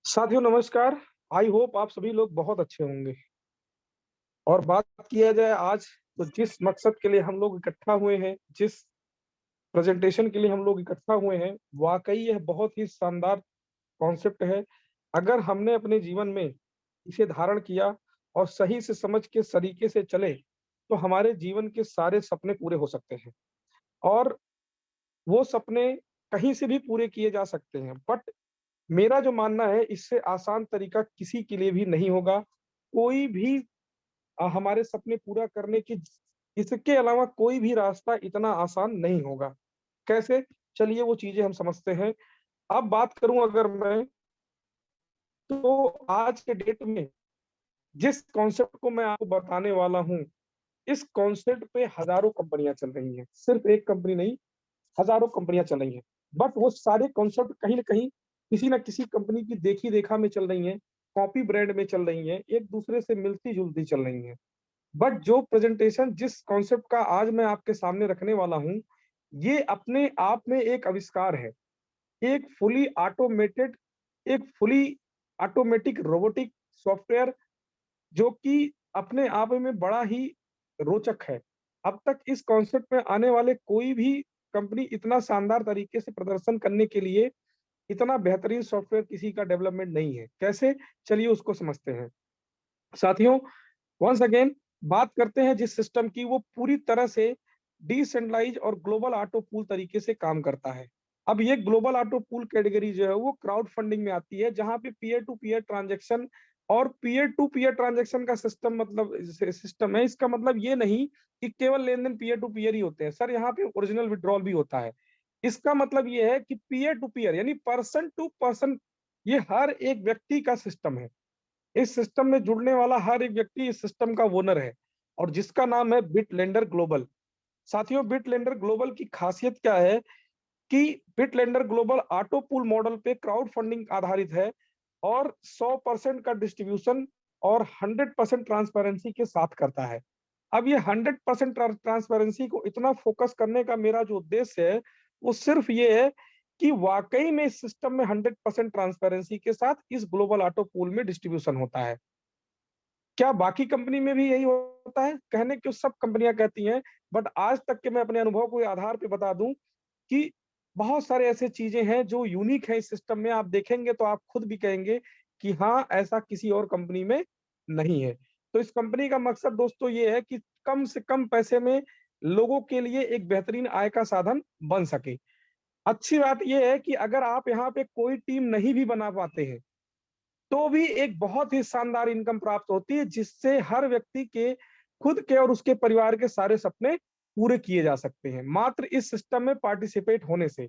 साथियों नमस्कार। I hope आप सभी लोग बहुत अच्छे होंगे। और बात किया जाए आज, तो जिस मकसद के लिए हम लोग इकट्ठा हुए हैं, जिस प्रेजेंटेशन के लिए हम लोग इकट्ठा हुए हैं, वाकई यह बहुत ही शानदार कॉन्सेप्ट है। अगर हमने अपने जीवन में इसे धारण किया और सही से समझ के सलीके से चले, तो हमारे जीवन के सारे सपने पूरे हो सकते हैं। और वो सपने कहीं से भी पूरे किए जा सकते हैं। बट मेरा जो मानना है, इससे आसान तरीका किसी के लिए भी नहीं होगा। कोई भी हमारे सपने पूरा करने की इसके अलावा कोई भी रास्ता इतना आसान नहीं होगा। कैसे? चलिए वो चीज़ें हम समझते हैं। अब बात करूँ अगर मैं, तो आज के डेट में जिस कॉन्सेप्ट को मैं आपको बताने वाला हूँ, इस कॉन्सेप्ट पे हज़ारों कंपनियाँ चल रही हैं। सिर्फ एक कंपनी नहीं, हज़ारों कंपनियाँ चल रही हैं। बट वो सारे कॉन्सेप्ट कहीं न कहीं किसी न किसी कंपनी की देखी-देखा में चल रही हैं, कॉपी ब्रांड में चल रही हैं, एक-दूसरे से मिलती-जुलती चल रही हैं। बट जो प्रेजेंटेशन जिस कॉन्सेप्ट का आज मैं आपके सामने रखने वाला हूँ, ये अपने आप में एक आविष्कार है। एक फुली ऑटोमेटेड एक फुली ऑटोमेटिक रोबोटिक सॉफ्टवेयर, जो कि अपने आप में बड़ा ही रोचक है। अब तक इस कॉन्सेप्ट में आने वाले कोई भी कंपनी इतना शानदार तरीके से प्रदर्शन करने के लिए इतना बेहतरीन सॉफ्टवेयर किसी का डेवलपमेंट नहीं है। कैसे? चलिए उसको समझते हैं। साथियों, वंस अगेन बात करते हैं जिस सिस्टम की, वो पूरी तरह से डिसेंट्रलाइज और ग्लोबल ऑटो पूल तरीके से काम करता है। अब ये ग्लोबल ऑटो पूल कैटेगरी जो है वो क्राउड फंडिंग में आती है, जहां पे पीयर टू पीयर ट्रांजैक्शन और पीयर टू पीयर ट्रांजैक्शन का सिस्टम मतलब सिस्टम है। इसका मतलब ये नहीं कि केवल लेन देन पीयर टू पीयर ही होते हैं सर, यहाँ पे ओरिजिनल विड्रॉल भी होता है। इसका मतलब ये है कि पीयर टू पीयर यानी पर्सन टू पर्सन, ये हर एक व्यक्ति का सिस्टम है। इस सिस्टम में जुड़ने वाला हर एक व्यक्ति इस सिस्टम का ओनर है, और जिसका नाम है बिटलेंडर ग्लोबल। साथियों, बिटलेंडर ग्लोबल की खासियत क्या है कि बिटलेंडर ग्लोबल ऑटो पूल मॉडल पे क्राउड फंडिंग आधारित है, और 100% का डिस्ट्रीब्यूशन और 100% ट्रांसपेरेंसी के साथ करता है। अब ये 100% ट्रांसपेरेंसी को इतना फोकस करने का मेरा जो उद्देश्य है, वो सिर्फ ये है कि वाकई में इस सिस्टम में 100% ट्रांसपेरेंसी के साथ इस ग्लोबल ऑटो पूल में डिस्ट्रीब्यूशन होता है। क्या बाकी कंपनी में भी यही होता है? कहने को सब कंपनियाँ कहती हैं, बट आज तक के मैं अपने अनुभव के आधार पे बता दूँ कि बहुत सारे ऐसे चीज़ें हैं जो यूनिक है इस सिस्टम में। आप देखेंगे तो आप खुद भी कहेंगे कि हाँ, ऐसा किसी और कंपनी में नहीं है। तो इस कंपनी का मकसद दोस्तों ये है कि कम से कम पैसे में लोगों के लिए एक बेहतरीन आय का साधन बन सके। अच्छी बात ये है कि अगर आप यहाँ पे कोई टीम नहीं भी बना पाते हैं, तो भी एक बहुत ही शानदार इनकम प्राप्त होती है, जिससे हर व्यक्ति के खुद के और उसके परिवार के सारे सपने पूरे किए जा सकते हैं, मात्र इस सिस्टम में पार्टिसिपेट होने से।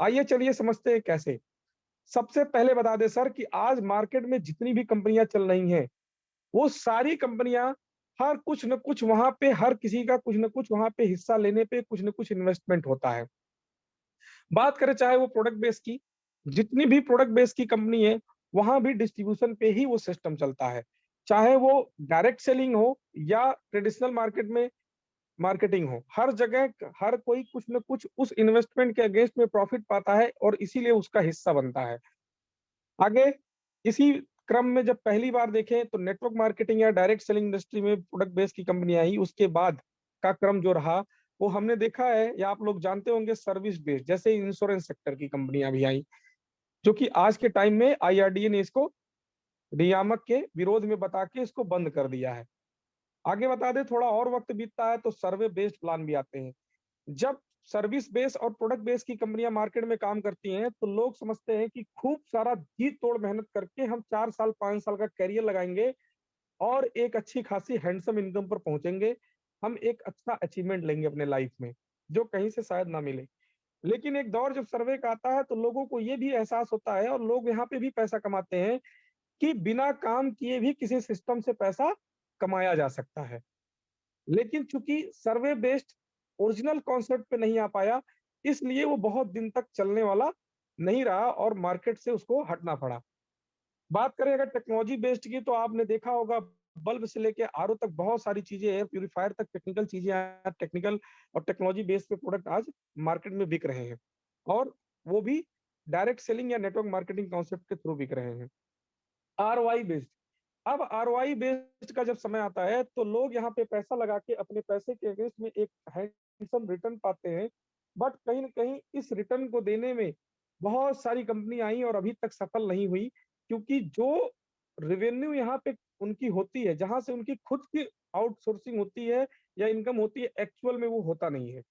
आइए चलिए समझते हैं कैसे। सबसे पहले बता दें सर कि आज मार्केट में जितनी भी कंपनियां चल रही हैं, वो सारी कंपनियां हर कुछ न कुछ वहां पे हर किसी का कुछ न कुछ वहां पे हिस्सा लेने पे कुछ न कुछ इन्वेस्टमेंट होता है। बात करें चाहे वो प्रोडक्ट बेस की, जितनी भी प्रोडक्ट बेस की कंपनी है, वहाँ भी डिस्ट्रीब्यूशन पे ही वो सिस्टम चलता है। चाहे वो डायरेक्ट सेलिंग हो या ट्रेडिशनल मार्केट में मार्केटिंग हो, हर जगह हर कोई कुछ न कुछ उस इन्वेस्टमेंट के अगेंस्ट में प्रॉफिट पाता है और इसीलिए उसका हिस्सा बनता है। आगे इसी क्रम में जब पहली बार देखें तो नेटवर्क मार्केटिंग या डायरेक्ट सेलिंग इंडस्ट्री में प्रोडक्ट बेस की कंपनियां आई, उसके बाद का क्रम जो रहा, वो हमने देखा है या आप लोग जानते होंगे सर्विस बेस्ड, जैसे इंश्योरेंस सेक्टर की कंपनियां भी आई, जो कि आज के टाइम में आईआरडीए ने इसको नियामक के विरोध में बता के इसको बंद कर दिया है। आगे बता दें, थोड़ा और वक्त बीतता है तो सर्वे बेस्ड प्लान भी आते हैं। जब सर्विस बेस और प्रोडक्ट बेस की कंपनियां मार्केट में काम करती हैं, तो लोग समझते हैं कि खूब सारा जी तोड़ मेहनत करके हम 4 साल 5 साल का करियर लगाएंगे और एक अच्छी खासी हैंडसम इनकम पर पहुंचेंगे। हम एक अच्छा अचीवमेंट लेंगे अपने लाइफ में, जो कहीं से शायद ना मिले। लेकिन एक दौर जब सर्वे का आता है, तो लोगों को ये भी एहसास होता है और लोग यहाँ पे भी पैसा कमाते हैं कि बिना काम किए भी किसी सिस्टम से पैसा कमाया जा सकता है। लेकिन चूंकि सर्वे बेस्ड ओरिजिनल कॉन्सेप्ट पे नहीं आ पाया, इसलिए वो बहुत दिन तक चलने वाला नहीं रहा और मार्केट से उसको हटना पड़ा। बात करें अगर टेक्नोलॉजी बेस्ड की, तो आपने देखा होगा बल्ब से लेके आरओ तक बहुत सारी चीजें, एयर प्यूरिफायर तक टेक्निकल चीजें, टेक्निकल और टेक्नोलॉजी बेस्ड पे प्रोडक्ट आज मार्केट में बिक रहे हैं, और वो भी डायरेक्ट सेलिंग या नेटवर्क मार्केटिंग कॉन्सेप्ट के थ्रू बिक रहे हैं। ROI based. अब आरओआई बेस्ड का जब समय आता है तो लोग यहाँ पे पैसा लगा के अपने पैसे के अगेंस्ट में एक हैंडसम रिटर्न पाते हैं। बट कहीं ना कहीं इस रिटर्न को देने में बहुत सारी कंपनी आई और अभी तक सफल नहीं हुई, क्योंकि जो रेवेन्यू यहाँ पे उनकी होती है, जहां से उनकी खुद की आउटसोर्सिंग होती है या इनकम होती है, एक्चुअल में वो होता नहीं है।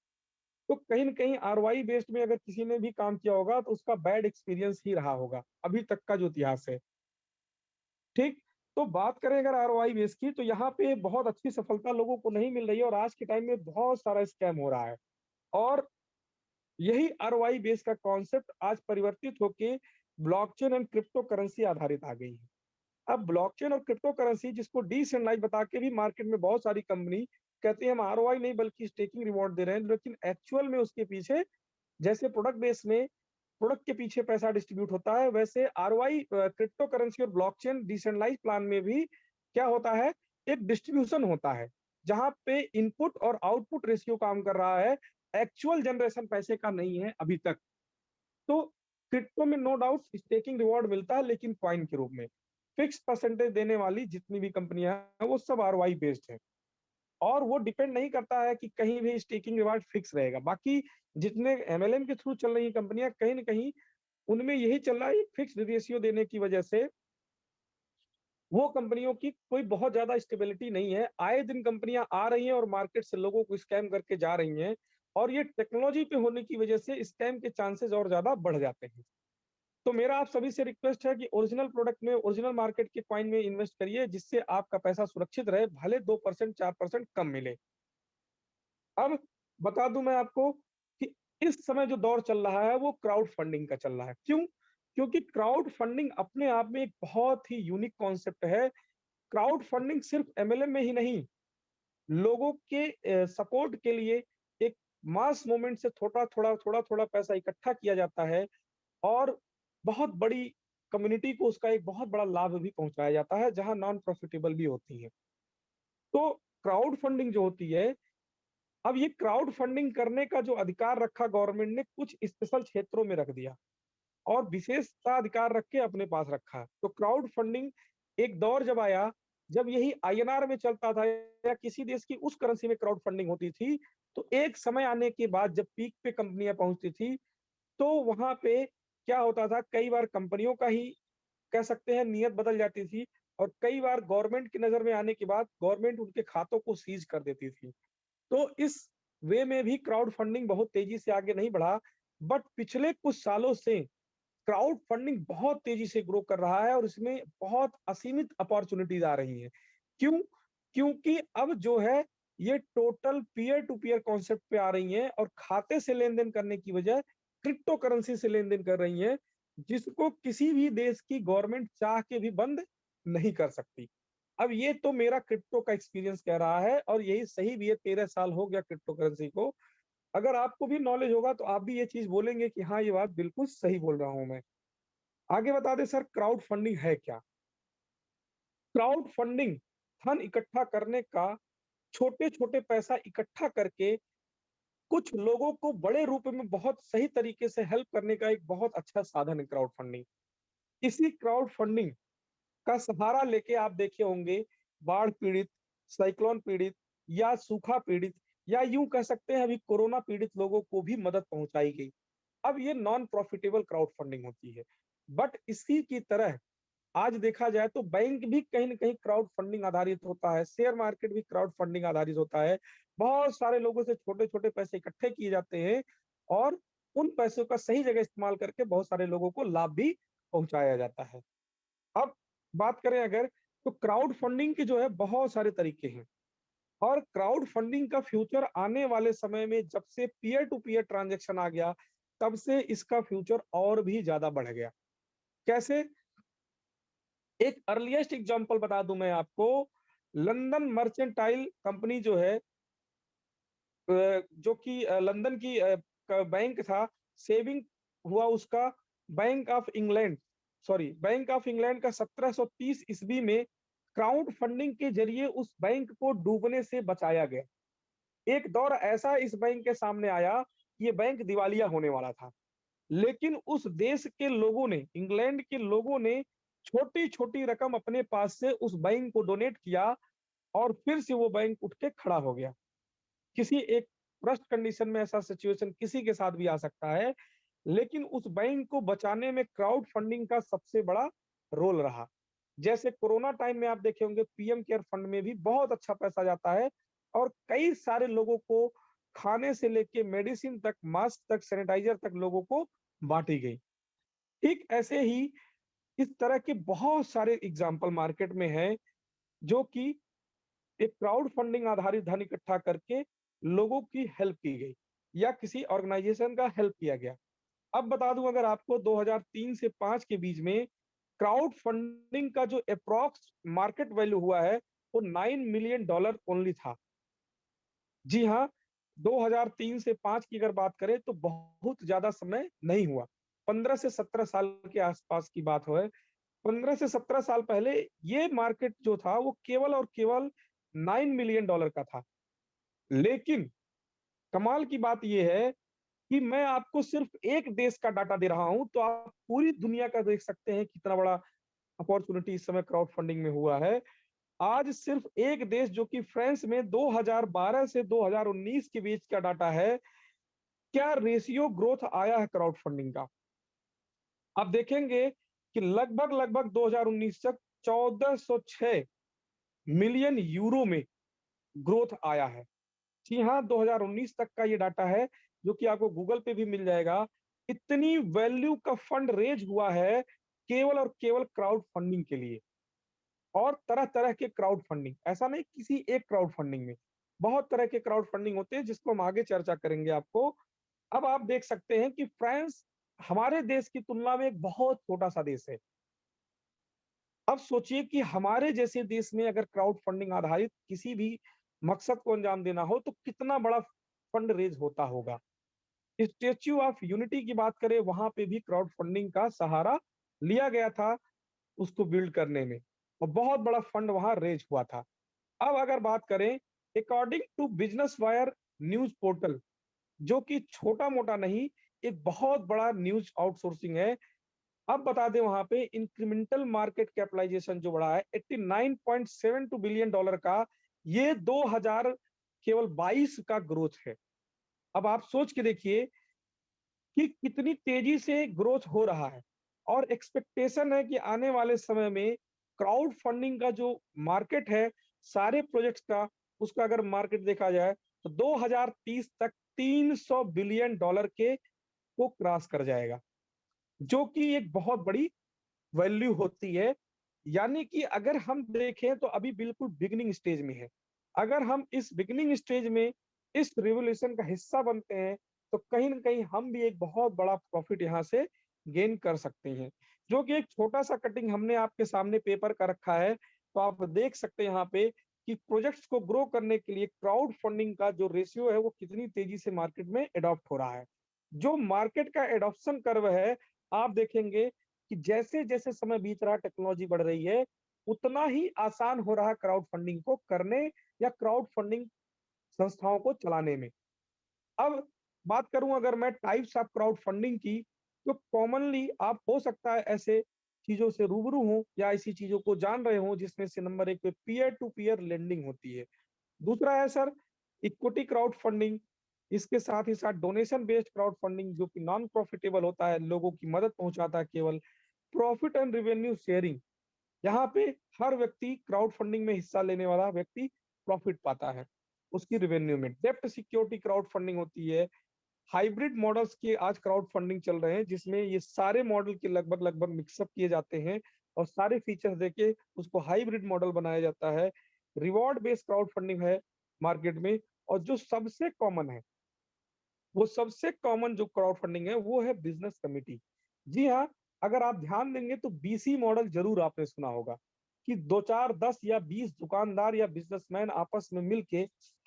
तो कहीं न कहीं आरओआई बेस्ड में अगर किसी ने भी काम किया होगा तो उसका बैड एक्सपीरियंस ही रहा होगा, अभी तक का जो इतिहास है। ठीक? तो बात करें अगर आरओआई बेस की, तो यहाँ पे बहुत अच्छी सफलता लोगों को नहीं मिल रही है और आज के टाइम में बहुत सारा स्कैम हो रहा है। और यही आरओआई बेस का कॉन्सेप्ट आज परिवर्तित होके ब्लॉकचेन एंड क्रिप्टो करेंसी आधारित आ गई है। अब ब्लॉकचेन और क्रिप्टो करेंसी, जिसको डिसेंट्रलाइज्ड बता के भी मार्केट में बहुत सारी कंपनी कहती है हम आरओआई नहीं बल्कि स्टेकिंग रिवॉर्ड दे रहे हैं, लेकिन एक्चुअल में उसके पीछे, जैसे प्रोडक्ट बेस में प्रोडक्ट के पीछे पैसा डिस्ट्रीब्यूट होता है, वैसे आरओआई क्रिप्टो करेंसी और ब्लॉकचेन डिसेंट्रलाइज्ड प्लान में भी क्या होता है, एक डिस्ट्रीब्यूशन होता है, जहां पे इनपुट और आउटपुट रेशियो काम कर रहा है। एक्चुअल जनरेशन पैसे का नहीं है अभी तक। तो क्रिप्टो में नो डाउट स्टेकिंग रिवॉर्ड मिलता है, लेकिन कॉइन के रूप में फिक्स परसेंटेज देने वाली जितनी भी कंपनियां हैं वो सब आरओआई बेस्ड है। और वो डिपेंड नहीं करता है कि कहीं भी स्टेकिंग रिवार्ड फिक्स रहेगा। बाकी जितने एमएलएम के थ्रू चल रही कंपनियां, कहीं न कहीं उनमें यही चल रहा है, फिक्स्ड रेशियो देने की वजह से वो कंपनियों की कोई बहुत ज़्यादा स्टेबिलिटी नहीं है। आए दिन कंपनियां आ रही हैं और मार्केट से लोगों को स्कैम करके जा रही हैं, और ये टेक्नोलॉजी पे होने की वजह से स्कैम के चांसेस और ज़्यादा बढ़ जाते हैं। तो मेरा आप सभी से रिक्वेस्ट है कि ओरिजिनल प्रोडक्ट में, ओरिजिनल मार्केट के कॉइन में इन्वेस्ट करिए, जिससे आपका पैसा सुरक्षित रहे, भले 2% 4% कम मिले। अब बता दूं मैं आपको कि इस समय जो दौर चल रहा है वो क्राउड फंडिंग का चल रहा है। क्यों? क्योंकि क्राउड फंडिंग अपने आप में एक बहुत ही यूनिक कॉन्सेप्ट है। क्राउड फंडिंग सिर्फ एमएलएम में ही नहीं, लोगों के सपोर्ट के लिए एक मास मूवमेंट से थोड़ा-थोड़ा पैसा इकट्ठा किया जाता है और बहुत बड़ी कम्युनिटी को उसका एक बहुत बड़ा लाभ भी पहुँचाया जाता है, जहाँ नॉन प्रॉफिटेबल भी होती है। तो क्राउड फंडिंग जो होती है, अब ये क्राउड फंडिंग करने का जो अधिकार रखा गवर्नमेंट ने कुछ स्पेशल क्षेत्रों में रख दिया और विशेषाधिकार रख के अपने पास रखा। तो क्राउड फंडिंग एक दौर जब आया, जब यही आईएनआर में चलता था या किसी देश की उस करेंसी में क्राउड फंडिंग होती थी, तो एक समय आने के बाद जब पीक पे कंपनियां पहुंचती थी, तो वहां पे क्या होता था, कई बार कंपनियों का ही कह सकते हैं नियत बदल जाती थी और कई बार गवर्नमेंट की नजर में आने के बाद गवर्नमेंट उनके खातों को सीज कर देती थी। तो इस वे में भी क्राउड फंडिंग बहुत तेजी से आगे नहीं बढ़ा, बट पिछले कुछ सालों से क्राउड फंडिंग बहुत तेजी से ग्रो कर रहा है और इसमें बहुत असीमित अपॉर्चुनिटीज आ रही हैं। क्यों? क्योंकि अब जो है ये total peer to peer concept पे आ रही हैं और खाते से लेन-देन करने की बजाय क्रिप्टो करेंसी से लेन-देन कर रही हैं, जिसको किसी भी देश की गवर्नमेंट चाह के भी बंद नहीं कर सकती। अब ये तो मेरा क्रिप्टो का एक्सपीरियंस कह रहा है और यही सही भी है, 13 साल हो गया क्रिप्टो करेंसी को। अगर आपको भी नॉलेज होगा तो आप भी ये चीज़ बोलेंगे कि हाँ, ये बात बिल्कुल सही बोल रहा हूँ मैं। आगे बता दें सर, क्राउड फंडिंग है क्या? क्राउड फंडिंग धन इकट्ठा करने का, छोटे-छोटे पैसा इकट्ठा करके कुछ लोगों को बड़े रूप में बहुत सही तरीके से हेल्प करने का एक बहुत अच्छा साधन है क्राउड फंडिंग। इसी क्राउड फंडिंग का सहारा लेके आप देखे होंगे बाढ़ पीड़ित, साइक्लोन पीड़ित या सूखा पीड़ित या यूं कह सकते हैं अभी कोरोना पीड़ित लोगों को भी मदद पहुंचाई गई। अब ये नॉन प्रॉफिटेबल क्राउड फंडिंग होती है। बट इसी की तरह आज देखा जाए तो बैंक भी कहीं न कहीं क्राउड फंडिंग आधारित होता है, शेयर मार्केट भी क्राउड फंडिंग आधारित होता है। बहुत सारे लोगों से छोटे-छोटे पैसे इकट्ठे किए जाते हैं और उन पैसों का सही जगह इस्तेमाल करके बहुत सारे लोगों को लाभ भी पहुँचाया जाता है। अब बात करें अगर, तो क्राउड फंडिंग के जो है बहुत सारे तरीके हैं और क्राउड फंडिंग का फ्यूचर आने वाले समय में जब से पीयर टू पीयर ट्रांजैक्शन आ गया, तब से इसका फ्यूचर और भी ज़्यादा बढ़ गया। कैसे? एक अर्लीएस्ट एग्जांपल बता दूं मैं आपको, लंदन मर्चेंटाइल कंपनी जो है, जो कि लंदन की बैंक था, सेविंग हुआ उसका bank of England, sorry bank of England का 1730 ईस्वी में क्राउड फंडिंग के जरिए उस बैंक को डूबने से बचाया गया। एक दौर ऐसा इस बैंक के सामने आया, ये बैंक दिवालिया होने वाला था। लेकिन उस देश के लोगों ने, इंग्लैंड के लोगों ने छोटी-छोटी रकम अपने पास से उस बैंक को डोनेट किया और फिर से वो बैंक उठ के खड़ा हो गया। किसी एक ट्रस्ट कंडीशन में ऐसा सिचुएशन किसी के साथ भी आ सकता है, लेकिन उस बैंक को बचाने में क्राउड फंडिंग का सबसे बड़ा रोल रहा। जैसे कोरोना टाइम में आप देखे होंगे पीएम केयर फंड में भी बहुत अच्छा पैसा जाता है और कई सारे लोगों को खाने से लेके मेडिसिन तक, मास्क तक, सैनिटाइज़र तक लोगों को बाँटी गई। ठीक ऐसे ही इस तरह के बहुत सारे एग्ज़ाम्पल मार्केट में हैं, जो कि एक क्राउड फंडिंग आधारित धन इकट्ठा करके लोगों की हेल्प की गई या किसी ऑर्गेनाइज़ेशन का हेल्प किया गया। अब बता दूँ अगर आपको 2003 से 5 के बीच में क्राउड फंडिंग का जो एप्रॉक्स मार्केट वैल्यू हुआ है, वो $9 मिलियन ओनली था। जी हाँ, 2003 से 5 की अगर बात करें तो बहुत ज़्यादा समय नहीं हुआ। 15 से 17 साल के आस-पास की बात है। 15 से 17 साल पहले ये मार्केट जो था वो केवल और केवल $9 मिलियन का था। लेकिन कमाल की बात ये है कि मैं आपको सिर्फ़ एक देश का डाटा दे रहा हूँ, तो आप पूरी दुनिया का देख सकते हैं कितना बड़ा अपॉर्च्युनिटी इस समय क्राउड फंडिंग में हुआ है। आज सिर्फ़ एक देश जो कि फ्रांस में 2012 से 2019 के बीच का डाटा है, क्या रेशियो ग्रोथ आया है क्राउड फंडिंग का। आप देखेंगे कि लगभग-लगभग 2019 तक 1406 मिलियन यूरो में ग्रोथ आया है। जी हाँ, 2019 तक का ये डाटा है, जो कि आपको गूगल पे भी मिल जाएगा। इतनी वैल्यू का फंड रेज़ हुआ है, केवल और केवल क्राउड फंडिंग के लिए और तरह-तरह के क्राउड फंडिंग, ऐसा नहीं किसी एक क्राउड फंडिंग में, बहुत तरह के क्राउड फंडिंग होते हैं, जिसको हम आगे चर्चा करेंगे आपको। अब आप देख सकते हैं कि फ्रांस हमारे देश की तुलना में एक बहुत छोटा-सा देश है। अब सोचिए कि हमारे जैसे देश में अगर क्राउड फंडिंग आधारित किसी भी मकसद को अंजाम देना हो, तो कितना बड़ा फंड रेज़ होता होगा। स्टैच्यू ऑफ यूनिटी की बात करें, वहाँ पे भी क्राउड फंडिंग का सहारा लिया गया था उसको बिल्ड करने में और बहुत बड़ा फंड वहाँ रेज़ हुआ था। अब अगर बात करें according to Business Wire news portal, जो कि छोटा-मोटा नहीं, एक बहुत बड़ा न्यूज़ आउटसोर्सिंग है। अब बता दें वहाँ पे इंक्रीमेंटल मार्केट कैपिटलाइज़ेशन जो बढ़ा है 89.72 बिलियन डॉलर का, ये 2000 केवल 22 का ग्रोथ है। अब आप सोच के देखिए कि कितनी तेज़ी से ग्रोथ हो रहा है और एक्सपेक्टेशन है कि आने वाले समय में क्राउड फंडिंग का जो मार्केट है, सारे प्रोजेक्ट्स का, उसका अगर मार्केट देखा जाए, तो 2030 तक $300 बिलियन के को क्रॉस कर जाएगा, जो कि एक बहुत बड़ी वैल्यू होती है। यानी कि अगर हम देखें तो अभी बिल्कुल बिगिनिंग स्टेज में है। अगर हम इस बिगिनिंग स्टेज में इस रिवॉल्यूशन का हिस्सा बनते हैं, तो कहीं न कहीं हम भी एक बहुत बड़ा प्रॉफिट यहाँ से गेन कर सकते हैं। जो कि एक छोटा-सा कटिंग हमने आपके सामने पेपर का रखा है, तो आप देख सकते हैं यहाँ पे कि प्रोजेक्ट्स को ग्रो करने के लिए क्राउड फंडिंग का जो रेशियो है, वो कितनी तेज़ी से मार्केट में एडॉप्ट हो रहा है। जो मार्केट का एडॉप्शन कर्व है, आप देखेंगे कि जैसे-जैसे समय बीत रहा है, टेक्नोलॉजी बढ़ रही है, उतना ही आसान हो रहा है क्राउड फंडिंग को करने या क्राउड फंडिंग संस्थाओं को चलाने में। अब बात करूँ अगर मैं टाइप्स ऑफ क्राउड फंडिंग की, तो कॉमनली आप हो सकता है ऐसे चीज़ों से रूबरू हों या ऐसी चीज़ों को जान रहे हों, जिसमें से नंबर 1 पे पीयर टू पीयर लेंडिंग होती है। दूसरा है सर इक्विटी क्राउड फंडिंग, इसके साथ ही साथ डोनेशन बेस्ड क्राउड फंडिंग जो कि नॉन प्रॉफिटेबल होता है, लोगों की मदद पहुँचाता है केवल। प्रॉफिट एंड रेवेन्यू शेयरिंग, यहाँ पे हर व्यक्ति क्राउड फंडिंग में हिस्सा लेने वाला व्यक्ति प्रॉफिट पाता है, उसकी रेवेन्यू में। डेब्ट सिक्योरिटी क्राउड फंडिंग होती है। हाइब्रिड मॉडल्स के आज क्राउड फंडिंग चल रहे हैं, जिसमें ये सारे मॉडल के लगभग-लगभग मिक्सअप किए जाते हैं और सारे फीचर्स देके उसको हाइब्रिड मॉडल बनाया जाता है। रिवॉर्ड बेस्ड क्राउड फंडिंग है मार्केट में और जो सबसे कॉमन है, वो सबसे कॉमन जो क्राउड फंडिंग है वो है बिज़नेस कमिटी। जी हाँ, अगर आप ध्यान देंगे तो बीसी मॉडल ज़रूर आपने सुना होगा कि 2, 4, 10 या 20 दुकानदार या बिज़नेसमैन आपस में मिलके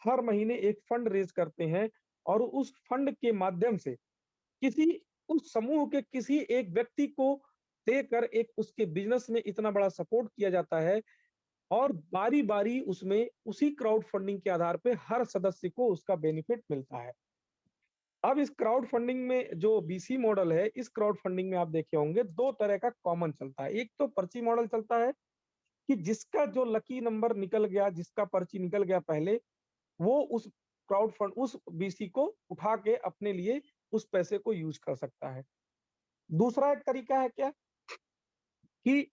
हर महीने एक फंड रेज़ करते हैं और उस फंड के माध्यम से किसी उस समूह के किसी एक व्यक्ति को देकर एक उसके बिज़नेस में इतना बड़ा सपोर्ट किया जाता है और बारी-बारी उसमें उसी क्राउड फंडिंग के आधार पे हर सदस्य को उसका बेनिफिट मिलता है। अब इस क्राउड फंडिंग में जो बीसी मॉडल है, इस क्राउड फंडिंग में आप देखे होंगे 2 तरह का कॉमन चलता है। एक तो पर्ची मॉडल चलता है कि जिसका जो लकी नंबर निकल गया, जिसका पर्ची निकल गया पहले, वो उस क्राउड फंड उस बीसी को उठा के अपने लिए उस पैसे को यूज़ कर सकता है। दूसरा एक तरीका है क्या कि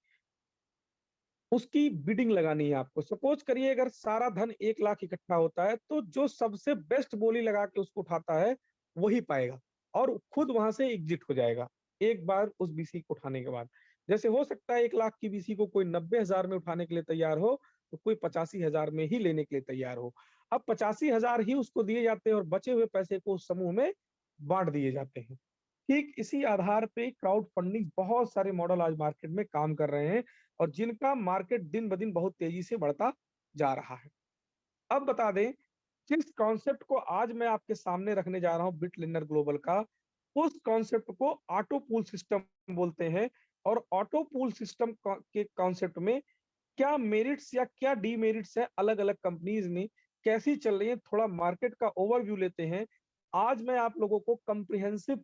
उसकी बिडिंग लगानी है आपको। सपोज़ करिए अगर सारा धन 1 लाख इकट्ठा होता है, तो जो सबसे बेस्ट बोली लगा के उसको उठाता है, वही पाएगा और खुद वहाँ से एग्ज़िट हो जाएगा, एक बार उस बीसी को उठाने के बाद। जैसे हो सकता है 1 लाख की बीसी को कोई 90,000 में उठाने के लिए तैयार हो, तो कोई 85,000 में ही लेने के लिए तैयार हो। अब 85,000 ही उसको दिए जाते हैं और बचे हुए पैसे को उस समूह में बाँट दिए जाते हैं। ठीक इसी आधार पे क्राउड फंडिंग बहुत सारे मॉडल आज मार्केट में काम कर रहे हैं और जिनका मार्केट दिन-ब-दिन बहुत तेज़ी से बढ़ता जा रहा है। अब बता दें, जिस कॉन्सेप्ट को आज मैं आपके सामने रखने जा रहा हूँ बिटलेंडर ग्लोबल का, उस कॉन्सेप्ट को ऑटो पूल सिस्टम बोलते हैं और ऑटो पूल सिस्टम के कॉन्सेप्ट में क्या मेरिट्स या क्या डीमेरिट्स है अलग-अलग कंपनीज़ में, कैसी चल रही है, थोड़ा मार्केट का ओवरव्यू लेते हैं। आज मैं आप लोगों को कम्प्रिहेंसिव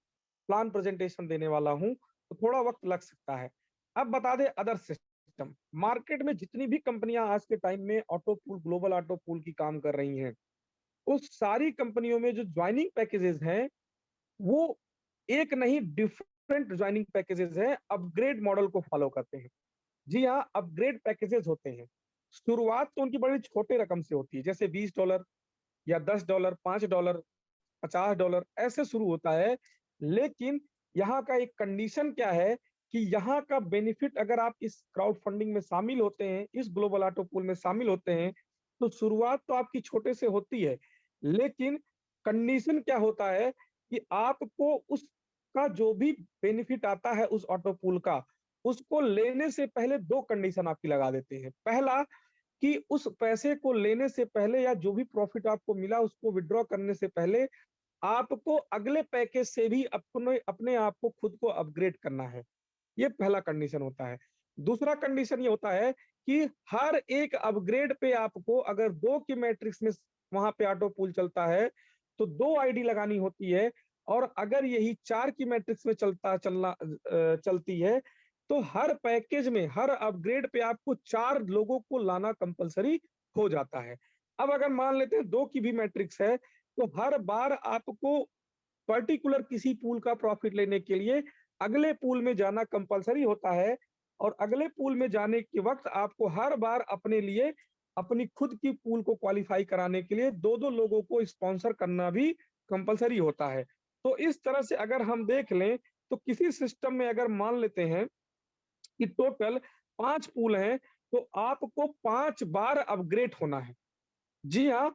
प्लान प्रेज़ेंटेशन देने वाला हूँ, तो थोड़ा वक़्त लग सकता है। अब बता दें अदर सिस्टम, मार्केट में जितनी भी कंपनियाँ आज के टाइम में auto pool, global auto pool की काम कर रही हैं, उस सारी कंपनियों में जो जॉइनिंग पैकेजेज़ हैं, वो एक नहीं डिफरेंट जॉइनिंग पैकेजेज़ हैं, अपग्रेड मॉडल को फॉलो करते हैं। जी हाँ, अपग्रेड पैकेजेज़ होते हैं। शुरुआत तो उनकी बड़ी छोटे रकम से होती है, जैसे $20 या $10, $5, $50 ऐसे शुरू होता है। लेकिन यहाँ का एक कंडीशन क्या है कि यहाँ का बेनिफिट अगर आप इस क्राउड फंडिंग में शामिल होते हैं, इस ग्लोबल ऑटो पूल में शामिल होते हैं, तो शुरुआत तो आपकी छोटे से होती है। लेकिन कंडीशन क्या होता है कि आपको उसका जो भी बेनिफिट आता है उस ऑटो पूल का, उसको लेने से पहले 2 कंडीशन आपकी लगा देते हैं। पहला कि उस पैसे को लेने से पहले या जो भी प्रॉफिट आपको मिला उसको विथड्रॉ करने से पहले आपको अगले पैकेज से भी अपने अपने आप को खुद को अपग्रेड करना है। ये पहला कंडीशन होता है। दूसरा कंडीशन ये होता है कि हर एक अपग्रेड पे आपको अगर 2 की मैट्रिक्स में वहाँ पे ऑटो पूल चलता है, तो 2 आईडी लगानी होती है और अगर यही 4 की मैट्रिक्स में चलती है, तो हर पैकेज में, हर अपग्रेड पे आपको 4 लोगों को लाना कंपल्सरी हो जाता है। अब अगर मान लेते हैं 2 की भी मैट्रिक्स है, तो हर बार आपको पर्टिकुलर किसी पूल का प्रॉफिट लेने के लिए अगले पूल में जाना कंपल्सरी होता है और अगले पूल में जाने के वक़्त आपको हर बार अपने लिए अपनी खुद की पूल को क्वालीफाई कराने के लिए 2-2 लोगों को स्पॉन्सर करना भी कंपल्सरी होता है। तो इस तरह से अगर हम देख लें, तो किसी सिस्टम में अगर मान लेते हैं कि टोटल 5 पूल हैं, तो आपको 5 बार अपग्रेड होना है। जी हाँ,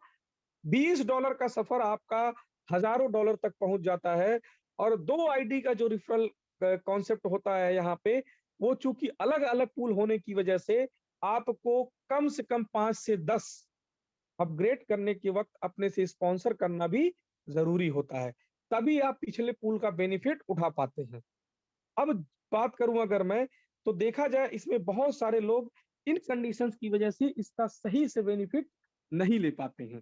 $20 का सफ़र आपका हज़ारों डॉलर तक पहुँच जाता है और 2 आईडी का जो रेफरल कॉन्सेप्ट होता है यहाँ पे, वो चूँकि अलग-अलग पूल होने की वजह से आपको कम से कम 5 से 10 अपग्रेड करने के वक़्त अपने से स्पॉन्सर करना भी ज़रूरी होता है। तभी आप पिछले पूल का बेनिफिट उठा पाते हैं। अब बात करूँ अगर मैं, तो देखा जाए इसमें बहुत सारे लोग इन कंडीशंस की वजह से इसका सही से बेनिफिट नहीं ले पाते हैं।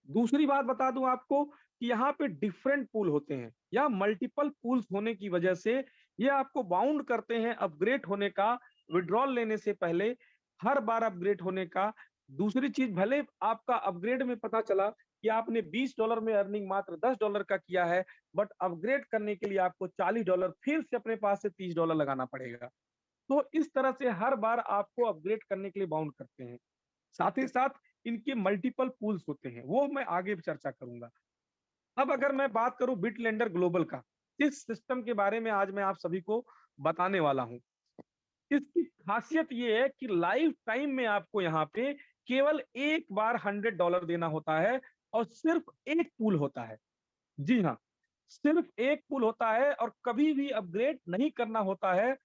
दूसरी बात बता दूँ आपको कि यहाँ पे डिफरेंट पूल होते हैं या मल्टीपल पूल्स होने की वजह से ये आपको बाउंड करते हैं अपग्रेड होने का, विथड्रॉल लेने से पहले, हर बार अपग्रेड होने का। दूसरी चीज़ भले आपका अपग्रेड में पता चला कि आपने $20 में अर्निंग मात्र $10 का किया है, बट अपग्रेड करने के लिए आपको $40 फिर से अपने पास से $30 लगाना पड़ेगा। तो इस तरह से हर बार आपको अपग्रेड करने के लिए बाउंड करते हैं। साथ ही साथ इनके मल्टीपल पूल्स होते हैं, वो मैं आगे भी चर्चा करूँगा। अब अगर मैं बात करूँ बिटलेंडर ग्लोबल का, इस सिस्टम के बारे में आज मैं आप सभी को बताने वाला हूँ। इसकी खासियत ये है कि लाइफ टाइम में आपको यहाँ पे केवल एक बार $100 देना होता है और सिर्फ एक पूल होता है। जी हाँ, सिर्फ एक पूल होता है और कभी भी अपग्रेड नहीं करना होता है